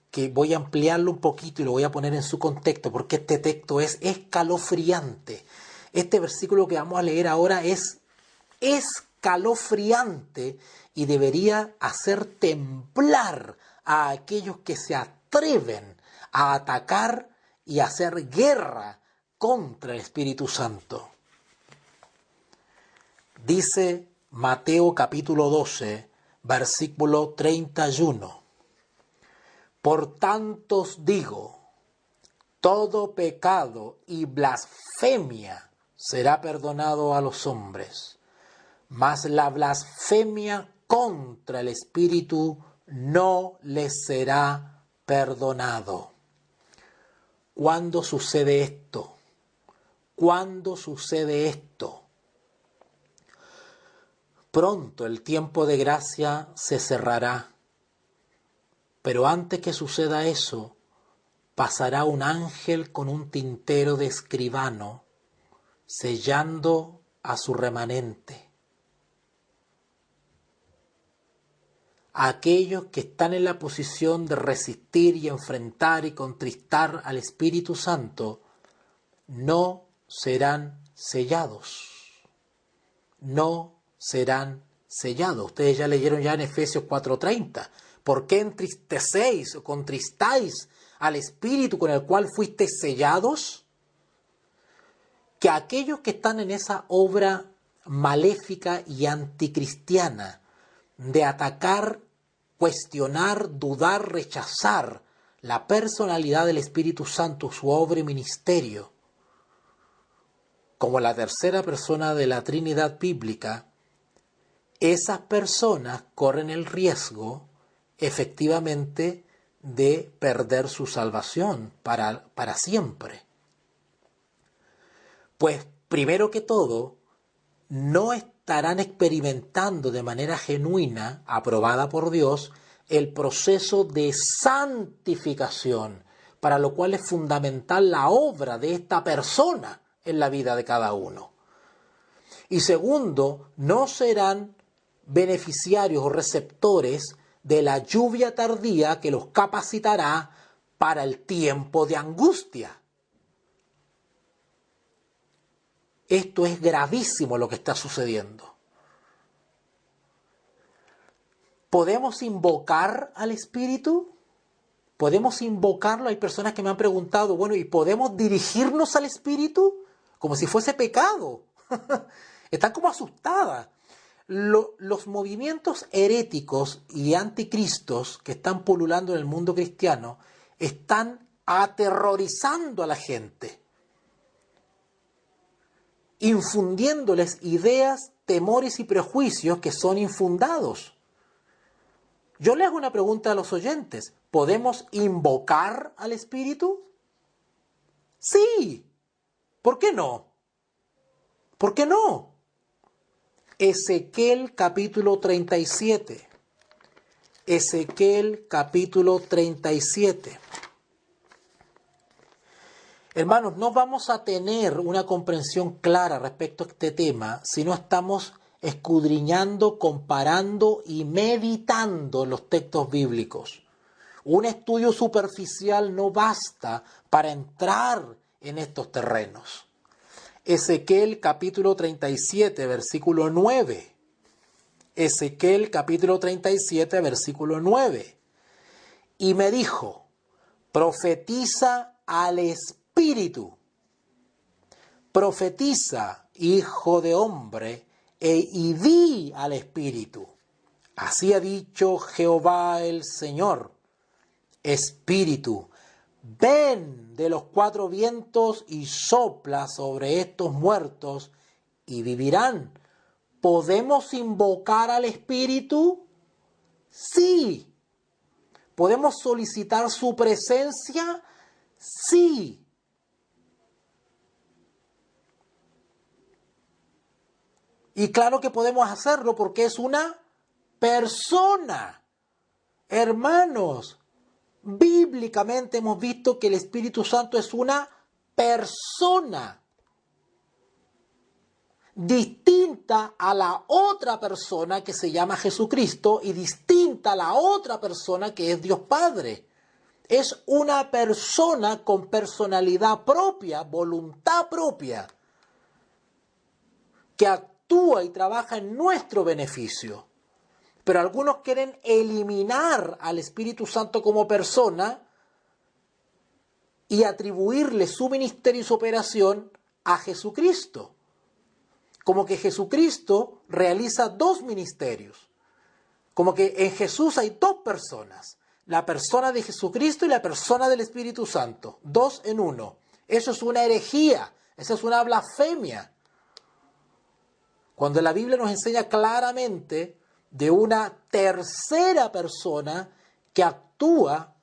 que voy a ampliarlo un poquito y lo voy a poner en su contexto, porque este texto es escalofriante. Este versículo que vamos a leer ahora es escalofriante y debería hacer temblar a aquellos que se atreven a atacar y a hacer guerra contra el Espíritu Santo. Dice Mateo capítulo 12, versículo 31. Por tanto os digo, todo pecado y blasfemia será perdonado a los hombres, mas la blasfemia contra el Espíritu no les será perdonado. ¿Cuándo sucede esto? ¿Cuándo sucede esto? Pronto el tiempo de gracia se cerrará. Pero antes que suceda eso, pasará un ángel con un tintero de escribano, sellando a su remanente. Aquellos que están en la posición de resistir y enfrentar y contristar al Espíritu Santo, no serán sellados. No serán sellados. Ustedes ya leyeron ya en Efesios 4:30. ¿Por qué entristecéis o contristáis al Espíritu con el cual fuisteis sellados? Que aquellos que están en esa obra maléfica y anticristiana de atacar, cuestionar, dudar, rechazar la personalidad del Espíritu Santo, su obra y ministerio, como la tercera persona de la Trinidad bíblica, esas personas corren el riesgo efectivamente de perder su salvación para siempre. Pues primero que todo, no estarán experimentando de manera genuina, aprobada por Dios, el proceso de santificación, para lo cual es fundamental la obra de esta persona en la vida de cada uno. Y segundo, no serán beneficiarios o receptores de la lluvia tardía que los capacitará para el tiempo de angustia. Esto es gravísimo lo que está sucediendo. ¿Podemos invocar al Espíritu? ¿Podemos invocarlo? Hay personas que me han preguntado, bueno, ¿y podemos dirigirnos al Espíritu? Como si fuese pecado. Están como asustadas. Los movimientos heréticos y anticristos que están pululando en el mundo cristiano están aterrorizando a la gente, infundiéndoles ideas, temores y prejuicios que son infundados. Yo le hago una pregunta a los oyentes. ¿Podemos invocar al Espíritu? Sí. ¿Por qué no? ¿Por qué no? Ezequiel capítulo 37. Ezequiel capítulo 37. Hermanos, no vamos a tener una comprensión clara respecto a este tema si no estamos escudriñando, comparando y meditando los textos bíblicos. Un estudio superficial no basta para entrar en estos terrenos. Ezequiel capítulo 37, versículo 9. Ezequiel capítulo 37, versículo 9. Y me dijo, profetiza al Espíritu. Profetiza, hijo de hombre, y di al Espíritu. Así ha dicho Jehová el Señor. Espíritu, ven de los cuatro vientos y sopla sobre estos muertos y vivirán. ¿Podemos invocar al Espíritu? Sí. ¿Podemos solicitar su presencia? Sí. Y claro que podemos hacerlo porque es una persona. Hermanos, bíblicamente hemos visto que el Espíritu Santo es una persona distinta a la otra persona que se llama Jesucristo y distinta a la otra persona que es Dios Padre. Es una persona con personalidad propia, voluntad propia, que actúa y trabaja en nuestro beneficio. Pero algunos quieren eliminar al Espíritu Santo como persona y atribuirle su ministerio y su operación a Jesucristo. Como que Jesucristo realiza dos ministerios. Como que en Jesús hay dos personas. La persona de Jesucristo y la persona del Espíritu Santo. Dos en uno. Eso es una herejía. Eso es una blasfemia. Cuando la Biblia nos enseña claramente de una tercera persona que actúa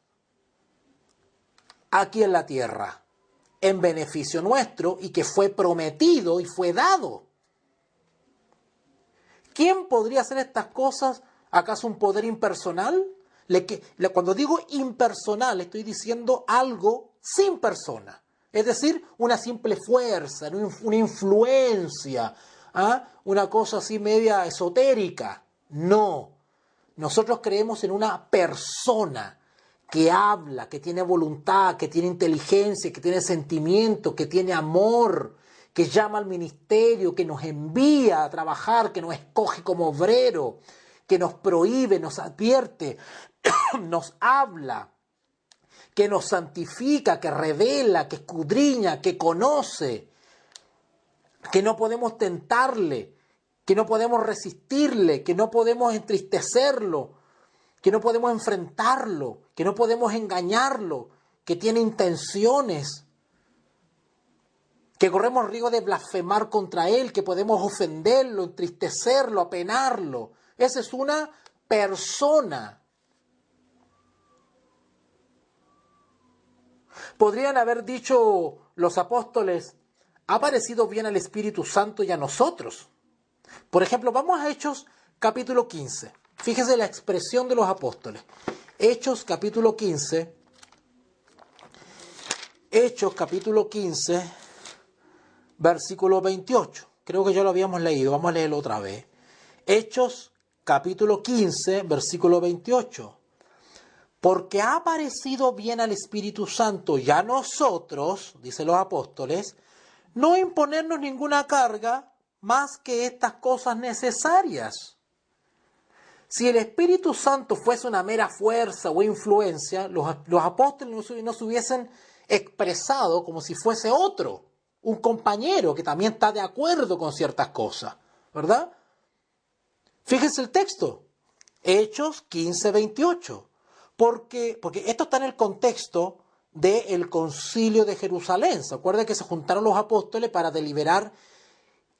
aquí en la tierra en beneficio nuestro y que fue prometido y fue dado. ¿Quién podría hacer estas cosas? ¿Acaso un poder impersonal? Cuando digo impersonal, estoy diciendo algo sin persona. Es decir, una simple fuerza, una influencia, una cosa así media esotérica. No. Nosotros creemos en una persona que habla, que tiene voluntad, que tiene inteligencia, que tiene sentimiento, que tiene amor, que llama al ministerio, que nos envía a trabajar, que nos escoge como obrero, que nos prohíbe, nos advierte, nos habla, que nos santifica, que revela, que escudriña, que conoce, que no podemos tentarle, que no podemos resistirle, que no podemos entristecerlo, que no podemos enfrentarlo, que no podemos engañarlo, que tiene intenciones, que corremos riesgo de blasfemar contra él, que podemos ofenderlo, entristecerlo, apenarlo. Esa es una persona. Podrían haber dicho los apóstoles, ha parecido bien al Espíritu Santo y a nosotros. Por ejemplo, vamos a Hechos capítulo 15. Fíjese la expresión de los apóstoles. Hechos capítulo 15. Hechos capítulo 15, versículo 28. Creo que ya lo habíamos leído. Vamos a leerlo otra vez. Hechos capítulo 15, versículo 28. Porque ha parecido bien al Espíritu Santo y a nosotros, dicen los apóstoles, no imponernos ninguna carga más que estas cosas necesarias. Si el Espíritu Santo fuese una mera fuerza o influencia, los apóstoles no se hubiesen expresado como si fuese otro, un compañero que también está de acuerdo con ciertas cosas, ¿verdad? Fíjense el texto, Hechos 15, 28. Porque esto está en el contexto del concilio de Jerusalén. ¿Se acuerdan que se juntaron los apóstoles para deliberar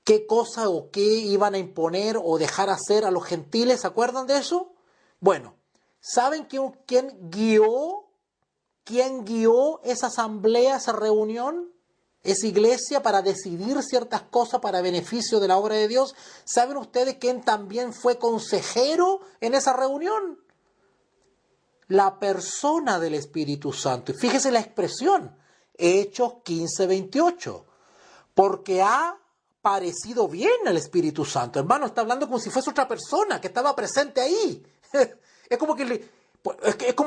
qué cosa o qué iban a imponer o dejar hacer a los gentiles? ¿Se acuerdan de eso? Bueno, ¿Saben quién guió esa asamblea, esa reunión, esa iglesia para decidir ciertas cosas para beneficio de la obra de Dios? ¿Saben ustedes quién también fue consejero en esa reunión? La persona del Espíritu Santo. Y fíjese la expresión, Hechos 15:28. Porque ha parecido bien al Espíritu Santo. Hermano, está hablando como si fuese otra persona que estaba presente ahí. Es como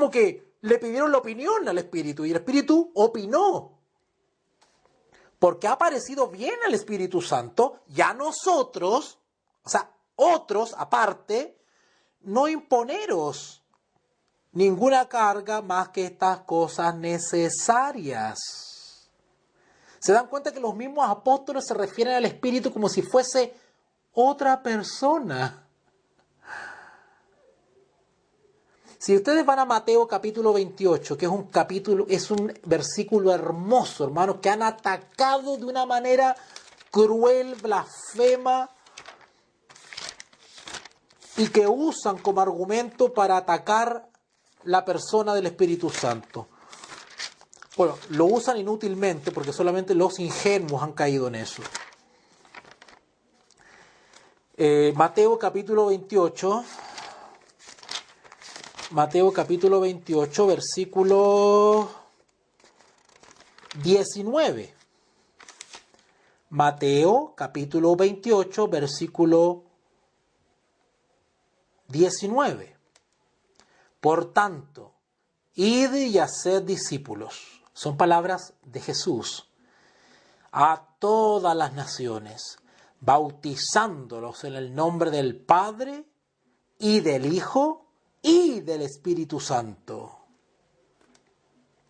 que le pidieron la opinión al Espíritu y el Espíritu opinó. Porque ha parecido bien al Espíritu Santo, ya nosotros, o sea, otros aparte, no imponeros ninguna carga más que estas cosas necesarias. ¿Se dan cuenta que los mismos apóstoles se refieren al Espíritu como si fuese otra persona? Si ustedes van a Mateo capítulo 28, que es un versículo hermoso, hermanos, que han atacado de una manera cruel, blasfema, y que usan como argumento para atacar la persona del Espíritu Santo. Bueno, lo usan inútilmente porque solamente los ingenuos han caído en eso. Mateo capítulo 28, versículo 19. Mateo capítulo 28, versículo 19. Por tanto, id y haced discípulos. Son palabras de Jesús. A todas las naciones, bautizándolos en el nombre del Padre y del Hijo y del Espíritu Santo.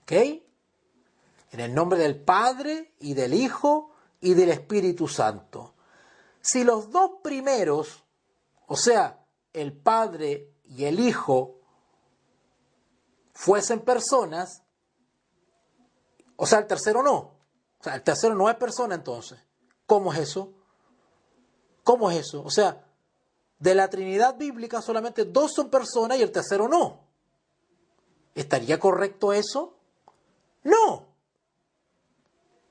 ¿Ok? En el nombre del Padre y del Hijo y del Espíritu Santo. Si los dos primeros, o sea, el Padre y el Hijo, fuesen personas, o sea, el tercero no. O sea, el tercero no es persona entonces. ¿Cómo es eso? ¿Cómo es eso? O sea, de la Trinidad bíblica solamente dos son personas y el tercero no. ¿Estaría correcto eso? No.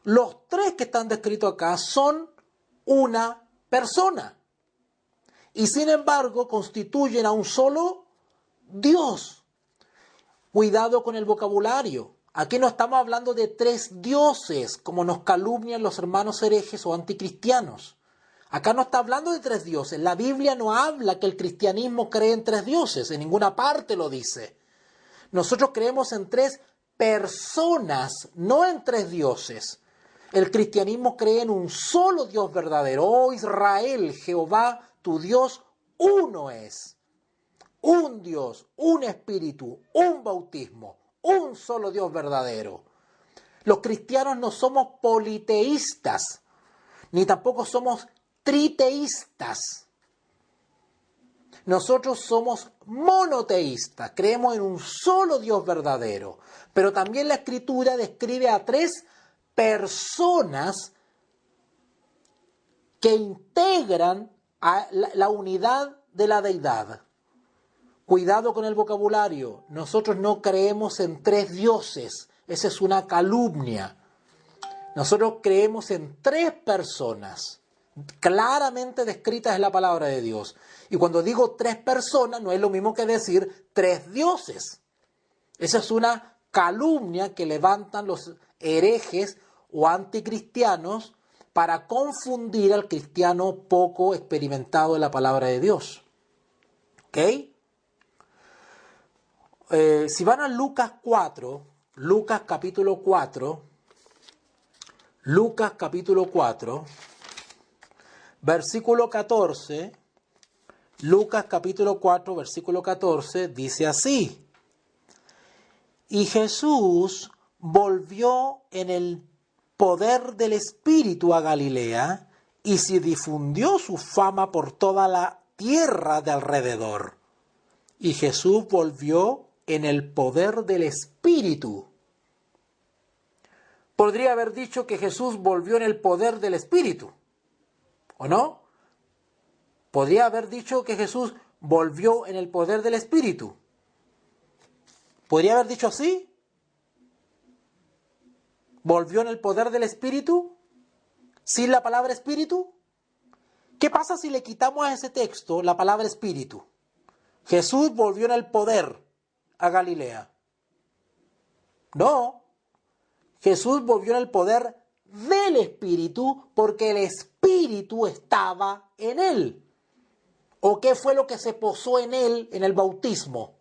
Los tres que están descritos acá son una persona. Y sin embargo constituyen a un solo Dios. Cuidado con el vocabulario. Aquí no estamos hablando de tres dioses, como nos calumnian los hermanos herejes o anticristianos. Acá no está hablando de tres dioses. La Biblia no habla que el cristianismo cree en tres dioses. En ninguna parte lo dice. Nosotros creemos en tres personas, no en tres dioses. El cristianismo cree en un solo Dios verdadero. Oh Israel, Jehová, tu Dios, uno es. Un Dios, un espíritu, un bautismo, un solo Dios verdadero. Los cristianos no somos politeístas, ni tampoco somos triteístas. Nosotros somos monoteístas, creemos en un solo Dios verdadero. Pero también la Escritura describe a tres personas que integran a la unidad de la deidad. Cuidado con el vocabulario. Nosotros no creemos en tres dioses. Esa es una calumnia. Nosotros creemos en tres personas claramente descritas en la palabra de Dios. Y cuando digo tres personas, no es lo mismo que decir tres dioses. Esa es una calumnia que levantan los herejes o anticristianos para confundir al cristiano poco experimentado en la palabra de Dios. ¿Ok? Si van a Lucas 4, Lucas capítulo 4, versículo 14, Lucas capítulo 4, versículo 14, dice así: y Jesús volvió en el poder del Espíritu a Galilea y se difundió su fama por toda la tierra de alrededor. Y Jesús volvió en el poder del Espíritu. Podría haber dicho que Jesús volvió en el poder del Espíritu, ¿o no? Podría haber dicho que Jesús volvió en el poder del Espíritu. ¿Podría haber dicho así? ¿Volvió en el poder del Espíritu? ¿Sin la palabra Espíritu? ¿Qué pasa si le quitamos a ese texto la palabra Espíritu? Jesús volvió en el poder a Galilea. No, Jesús volvió en el poder del Espíritu porque el Espíritu estaba en él. ¿O qué fue lo que se posó en él en el bautismo?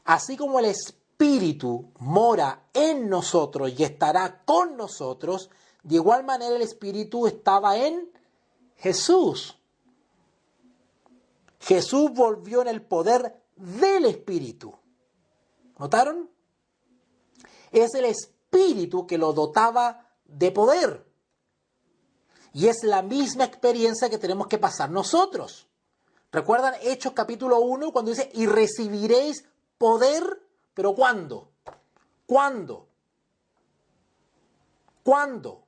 Así como el Espíritu mora en nosotros y estará con nosotros, de igual manera el Espíritu estaba en Jesús. Jesús volvió en el poder del Espíritu. ¿Notaron? Es el Espíritu que lo dotaba de poder. Y es la misma experiencia que tenemos que pasar nosotros. ¿Recuerdan Hechos capítulo 1 cuando dice, y recibiréis poder? ¿Pero cuándo? ¿Cuándo? ¿Cuándo?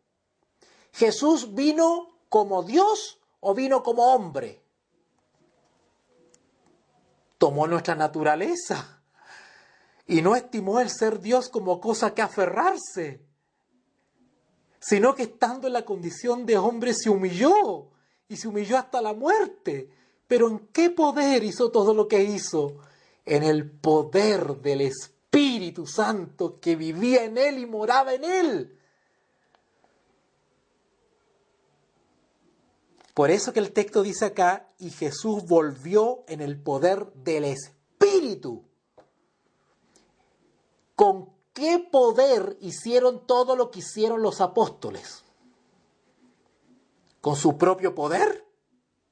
¿Jesús vino como Dios o vino como hombre? Tomó nuestra naturaleza y no estimó el ser Dios como cosa que aferrarse, sino que estando en la condición de hombre se humilló y se humilló hasta la muerte. ¿Pero en qué poder hizo todo lo que hizo? En el poder del Espíritu Santo que vivía en él y moraba en él. Por eso que el texto dice acá, y Jesús volvió en el poder del Espíritu. ¿Con qué poder hicieron todo lo que hicieron los apóstoles? ¿Con su propio poder?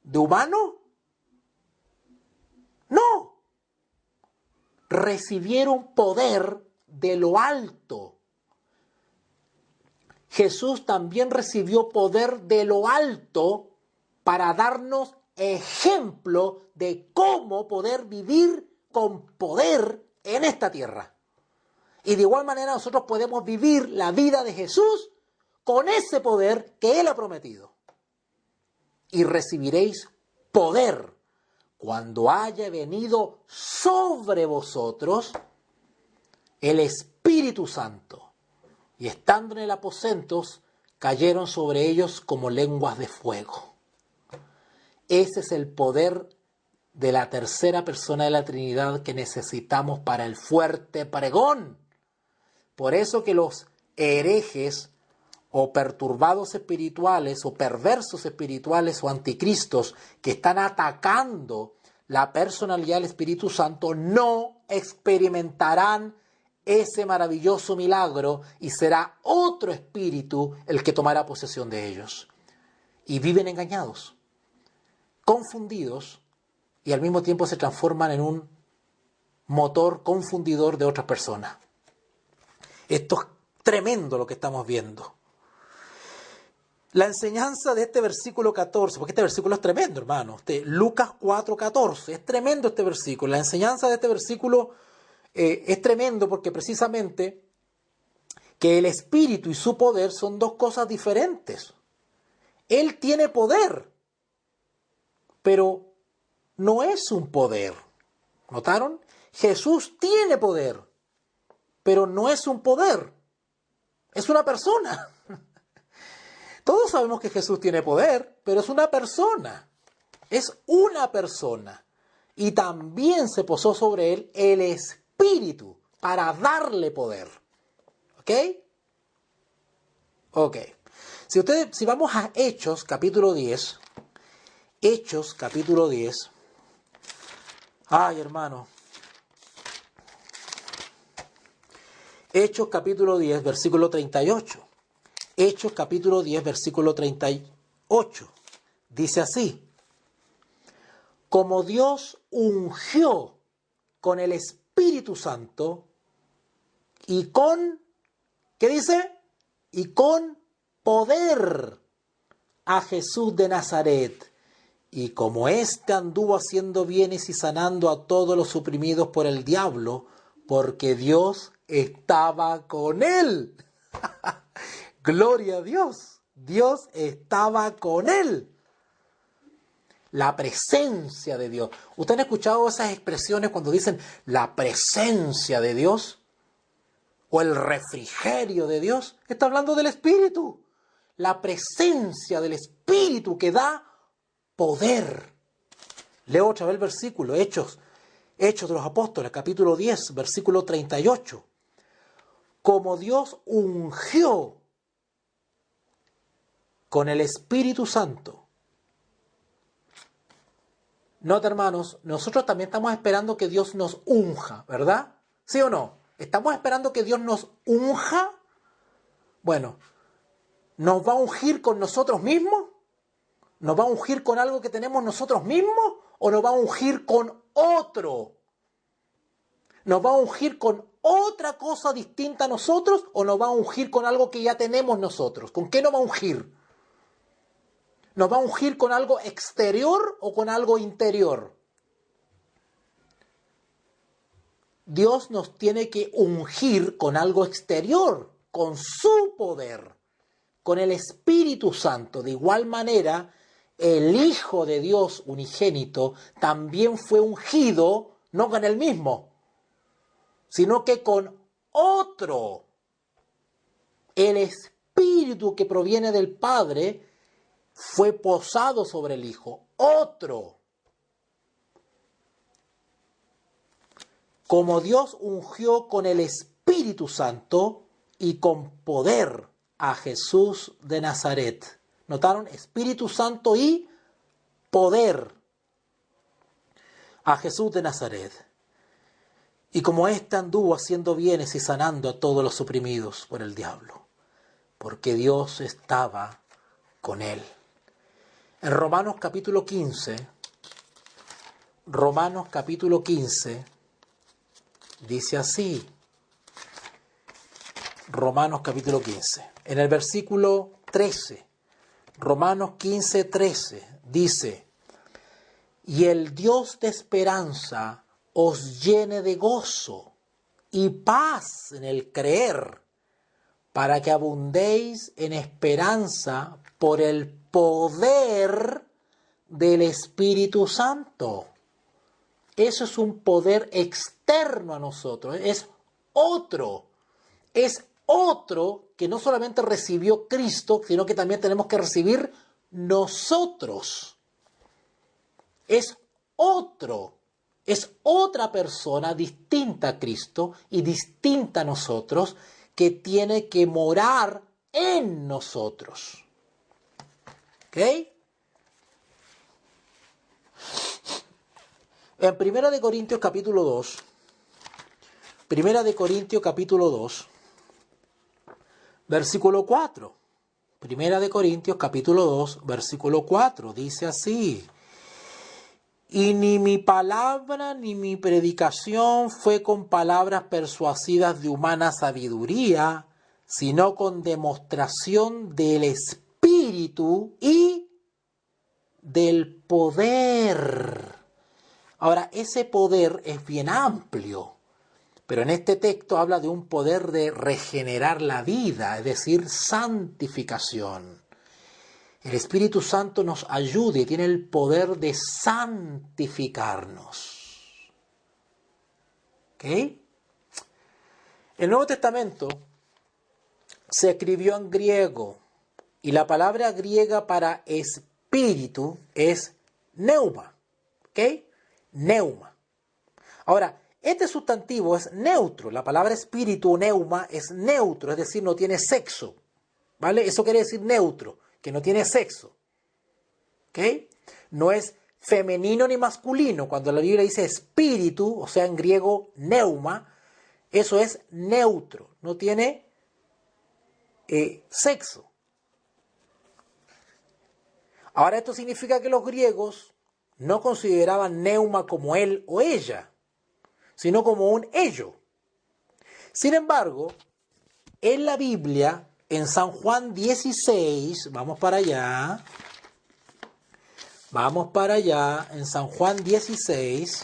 ¿De humano? No. Recibieron poder de lo alto. Jesús también recibió poder de lo alto para darnos ejemplo de cómo poder vivir con poder en esta tierra. Y de igual manera nosotros podemos vivir la vida de Jesús con ese poder que Él ha prometido. Y recibiréis poder cuando haya venido sobre vosotros el Espíritu Santo. Y estando en el aposento, cayeron sobre ellos como lenguas de fuego. Ese es el poder de la tercera persona de la Trinidad que necesitamos para el fuerte pregón. Por eso que los herejes o perturbados espirituales o perversos espirituales o anticristos que están atacando la personalidad del Espíritu Santo no experimentarán ese maravilloso milagro y será otro espíritu el que tomará posesión de ellos. Y viven engañados, confundidos y al mismo tiempo se transforman en un motor confundidor de otras personas. Esto es tremendo lo que estamos viendo. La enseñanza de este versículo 14, porque este versículo es tremendo, hermano. Lucas 4:14, es tremendo este versículo. La enseñanza de este versículo es tremendo porque precisamente que el Espíritu y su poder son dos cosas diferentes. Él tiene poder, pero no es un poder. ¿Notaron? Jesús tiene poder, pero no es un poder. Es una persona. Todos sabemos que Jesús tiene poder, pero es una persona. Es una persona. Y también se posó sobre él el Espíritu para darle poder. ¿Ok? Ok. Si vamos a Hechos, capítulo 10. Hechos, capítulo 10. Ay, hermano. Hechos, capítulo 10, versículo 38. Hechos capítulo 10, versículo 38. Dice así: como Dios ungió con el Espíritu Santo y con, ¿qué dice? Y con poder a Jesús de Nazaret. Y como éste anduvo haciendo bienes y sanando a todos los oprimidos por el diablo, porque Dios estaba con él. Gloria a Dios. Dios estaba con él. La presencia de Dios. ¿Ustedes han escuchado esas expresiones cuando dicen la presencia de Dios? ¿O el refrigerio de Dios? Está hablando del Espíritu. La presencia del Espíritu que da poder. Leo otra vez el versículo, Hechos de los Apóstoles, capítulo 10, versículo 38. Como Dios ungió con el Espíritu Santo. Nota, hermanos, nosotros también estamos esperando que Dios nos unja, ¿verdad? ¿Sí o no? ¿Estamos esperando que Dios nos unja? Bueno, ¿nos va a ungir con nosotros mismos? ¿Nos va a ungir con algo que tenemos nosotros mismos? ¿O nos va a ungir con otro? ¿Nos va a ungir con otra cosa distinta a nosotros? ¿O nos va a ungir con algo que ya tenemos nosotros? ¿Con qué nos va a ungir? ¿Nos va a ungir con algo exterior o con algo interior? Dios nos tiene que ungir con algo exterior, con su poder, con el Espíritu Santo. De igual manera, el Hijo de Dios unigénito también fue ungido, no con el mismo, sino que con otro. El Espíritu que proviene del Padre fue posado sobre el Hijo, otro. Como Dios ungió con el Espíritu Santo y con poder a Jesús de Nazaret. ¿Notaron? Espíritu Santo y poder a Jesús de Nazaret. Y como éste anduvo haciendo bienes y sanando a todos los oprimidos por el diablo, porque Dios estaba con él. En Romanos capítulo 15, dice así, Romanos capítulo 15, en el versículo 13, Romanos 15, 13, dice, y el Dios de esperanza os llene de gozo y paz en el creer, para que abundéis en esperanza por el poder del Espíritu Santo. Eso es un poder externo a nosotros, es otro que no solamente recibió Cristo, sino que también tenemos que recibir nosotros. Es otra persona distinta a Cristo y distinta a nosotros que tiene que morar en nosotros. ¿Ok? En 1 Corintios capítulo 2, versículo 4. 1 Corintios capítulo 2, versículo 4, dice así: y ni mi palabra ni mi predicación fue con palabras persuasivas de humana sabiduría, sino con demostración del Espíritu y del poder. Ahora, ese poder es bien amplio, pero en este texto habla de un poder de regenerar la vida, es decir, santificación. El Espíritu Santo nos ayuda y tiene el poder de santificarnos. ¿Ok? El Nuevo Testamento se escribió en griego y la palabra griega para espíritu es neuma. ¿Ok? Neuma. Ahora, este sustantivo es neutro. La palabra espíritu o neuma es neutro, es decir, no tiene sexo. ¿Vale? Eso quiere decir neutro, que no tiene sexo. ¿Ok? No es femenino ni masculino. Cuando la Biblia dice espíritu, o sea, en griego neuma, eso es neutro, no tiene sexo. Ahora, esto significa que los griegos no consideraban neuma como él o ella, sino como un ello. Sin embargo, en la Biblia, en San Juan 16, vamos para allá, en San Juan 16,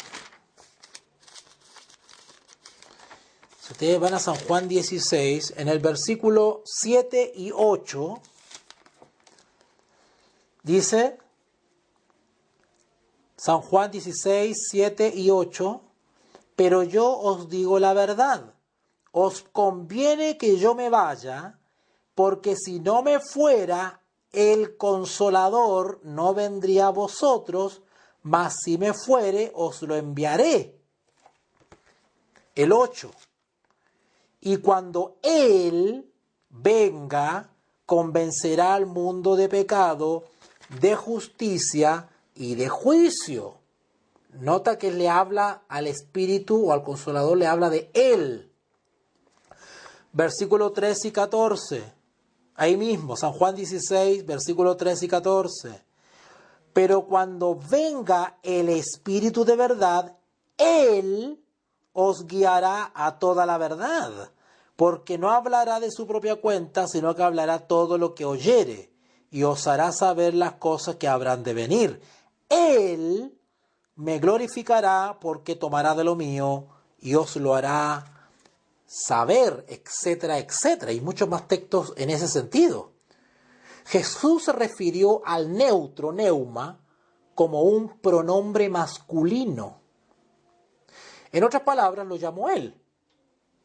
si ustedes van a San Juan 16, en el versículo 7 y 8, dice: San Juan 16, 7 y 8. Pero yo os digo la verdad. Os conviene que yo me vaya, porque si no me fuera, el Consolador no vendría a vosotros, mas si me fuere, os lo enviaré. El 8. Y cuando Él venga, convencerá al mundo de pecado, de justicia y de juicio. Nota que le habla al Espíritu o al Consolador, le habla de Él. Versículo 13 y 14. Ahí mismo, San Juan 16, versículo 13 y 14. Pero cuando venga el Espíritu de verdad, Él os guiará a toda la verdad, porque no hablará de su propia cuenta, sino que hablará todo lo que oyere, y os hará saber las cosas que habrán de venir. Él me glorificará, porque tomará de lo mío y os lo hará saber, etcétera, etcétera. Y muchos más textos en ese sentido. Jesús se refirió al neutro, neuma, como un pronombre masculino. En otras palabras, lo llamó Él,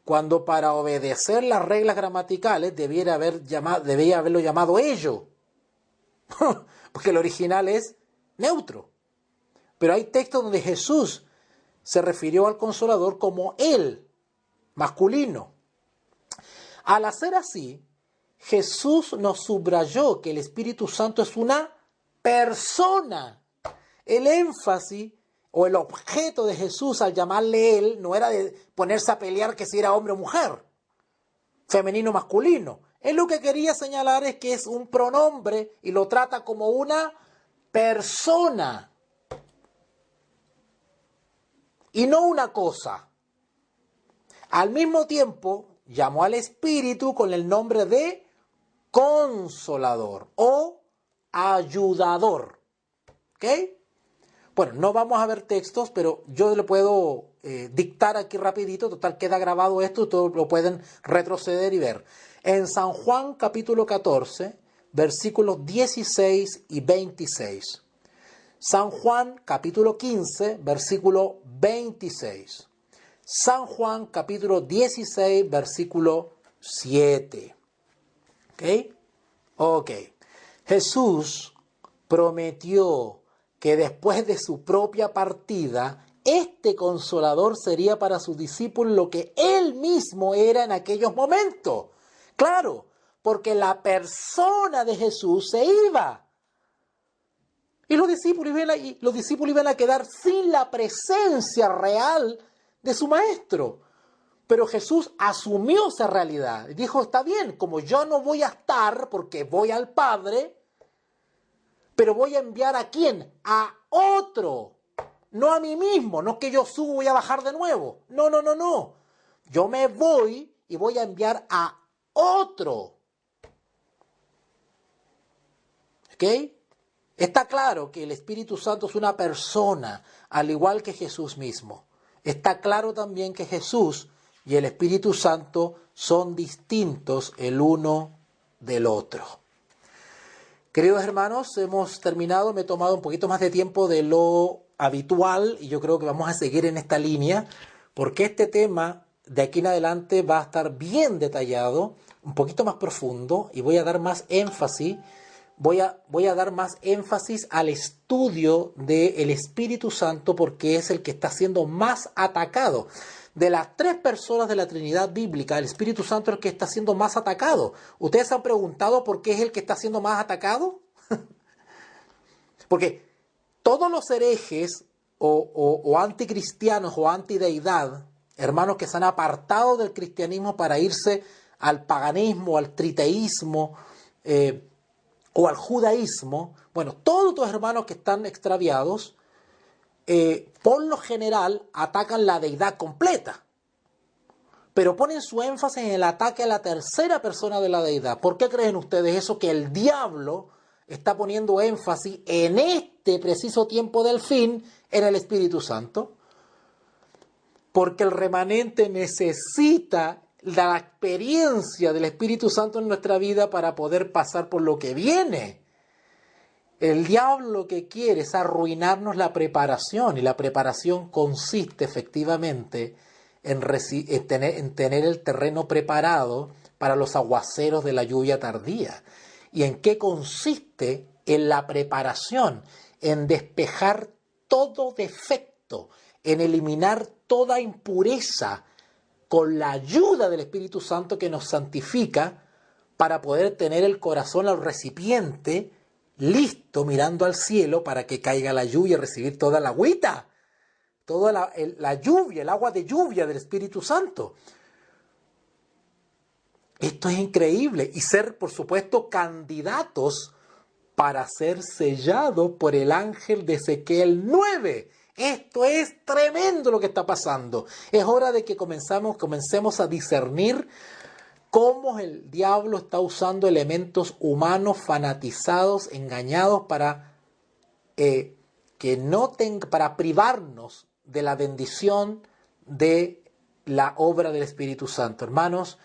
cuando para obedecer las reglas gramaticales debía haberlo llamado ello, porque el original es neutro. Pero hay textos donde Jesús se refirió al Consolador como Él, masculino. Al hacer así, Jesús nos subrayó que el Espíritu Santo es una persona. El énfasis o el objeto de Jesús al llamarle Él no era de ponerse a pelear que si era hombre o mujer, femenino o masculino. Él lo que quería señalar es que es un pronombre y lo trata como una persona y no una cosa. Al mismo tiempo, llamó al Espíritu con el nombre de Consolador o Ayudador. ¿Ok? Bueno, no vamos a ver textos, pero yo le puedo dictar aquí rapidito. Total, queda grabado esto, todos lo pueden retroceder y ver. En San Juan capítulo 14, versículos 16 y 26. San Juan capítulo 15, versículo 26. San Juan capítulo 16, versículo 7. ¿Ok? Ok. Jesús prometió que después de su propia partida, este Consolador sería para sus discípulos lo que Él mismo era en aquellos momentos. Claro, porque la persona de Jesús se iba. Y los discípulos iban a quedar sin la presencia real de su maestro. Pero Jesús asumió esa realidad. Y dijo, está bien, como yo no voy a estar porque voy al Padre, pero voy a enviar ¿a quién? A otro. No a mí mismo, no que yo subo y voy a bajar de nuevo. No. Yo me voy y voy a enviar a otro. ¿Ok? Está claro que el Espíritu Santo es una persona, al igual que Jesús mismo. Está claro también que Jesús y el Espíritu Santo son distintos el uno del otro. Queridos hermanos, hemos terminado. Me he tomado un poquito más de tiempo de lo habitual y yo creo que vamos a seguir en esta línea porque este tema de aquí en adelante va a estar bien detallado, un poquito más profundo y voy a dar más énfasis. Voy a dar más énfasis al estudio del Espíritu Santo porque es el que está siendo más atacado. De las tres personas de la Trinidad bíblica, el Espíritu Santo es el que está siendo más atacado. ¿Ustedes se han preguntado por qué es el que está siendo más atacado? Porque todos los herejes o anticristianos o antideidad, hermanos que se han apartado del cristianismo para irse al paganismo, al triteísmo, o al judaísmo, bueno, todos los hermanos que están extraviados, por lo general atacan la deidad completa, pero ponen su énfasis en el ataque a la tercera persona de la deidad. ¿Por qué creen ustedes eso? Que el diablo está poniendo énfasis en este preciso tiempo del fin en el Espíritu Santo, porque el remanente necesita la experiencia del Espíritu Santo en nuestra vida para poder pasar por lo que viene. El diablo lo que quiere es arruinarnos la preparación, y la preparación consiste efectivamente en tener el terreno preparado para los aguaceros de la lluvia tardía. ¿Y en qué consiste en la preparación? En despejar todo defecto, en eliminar toda impureza con la ayuda del Espíritu Santo que nos santifica para poder tener el corazón al recipiente listo mirando al cielo para que caiga la lluvia y recibir toda la agüita, toda la lluvia, el agua de lluvia del Espíritu Santo. Esto es increíble. Y ser, por supuesto, candidatos para ser sellados por el ángel de Ezequiel 9. Esto es tremendo lo que está pasando. Es hora de que comencemos a discernir cómo el diablo está usando elementos humanos fanatizados, engañados para para privarnos de la bendición de la obra del Espíritu Santo. Hermanos,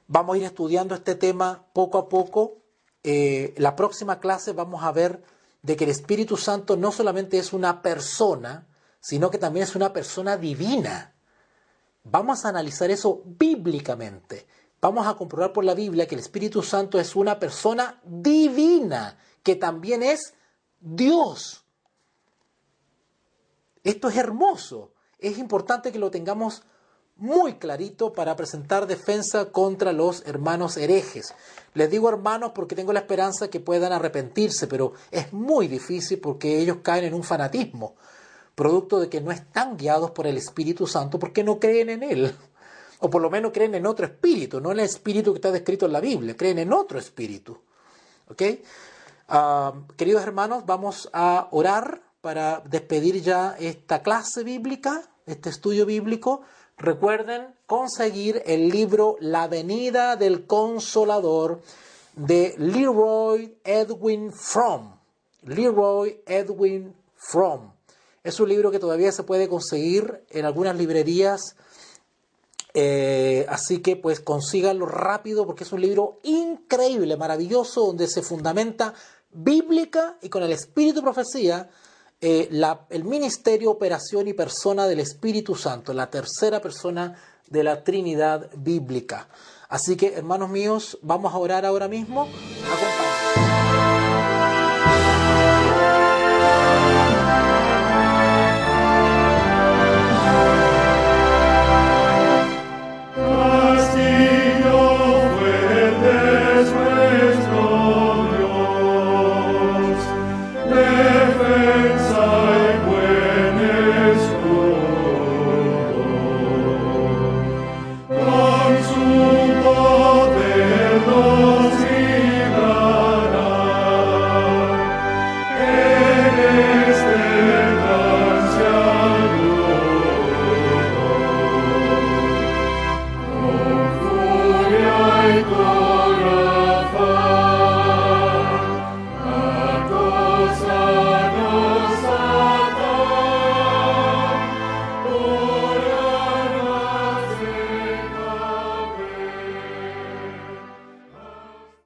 vamos a ir estudiando este tema poco a poco. La próxima clase vamos a ver de que el Espíritu Santo no solamente es una persona, sino que también es una persona divina. Vamos a analizar eso bíblicamente. Vamos a comprobar por la Biblia que el Espíritu Santo es una persona divina, que también es Dios. Esto es hermoso. Es importante que lo tengamos muy clarito para presentar defensa contra los hermanos herejes. Les digo hermanos porque tengo la esperanza que puedan arrepentirse, pero es muy difícil porque ellos caen en un fanatismo, producto de que no están guiados por el Espíritu Santo porque no creen en Él. O por lo menos creen en otro espíritu, no en el espíritu que está descrito en la Biblia, creen en otro espíritu. ¿Ok? Queridos hermanos, vamos a orar para despedir ya esta clase bíblica, este estudio bíblico. Recuerden conseguir el libro La venida del Consolador de Leroy Edwin Fromm. Leroy Edwin Fromm. Es un libro que todavía se puede conseguir en algunas librerías. Así que pues consíganlo rápido porque es un libro increíble, maravilloso, donde se fundamenta bíblica y con el espíritu de profecía el ministerio, operación y persona del Espíritu Santo, la tercera persona de la Trinidad bíblica. Así que hermanos míos, vamos a orar ahora mismo.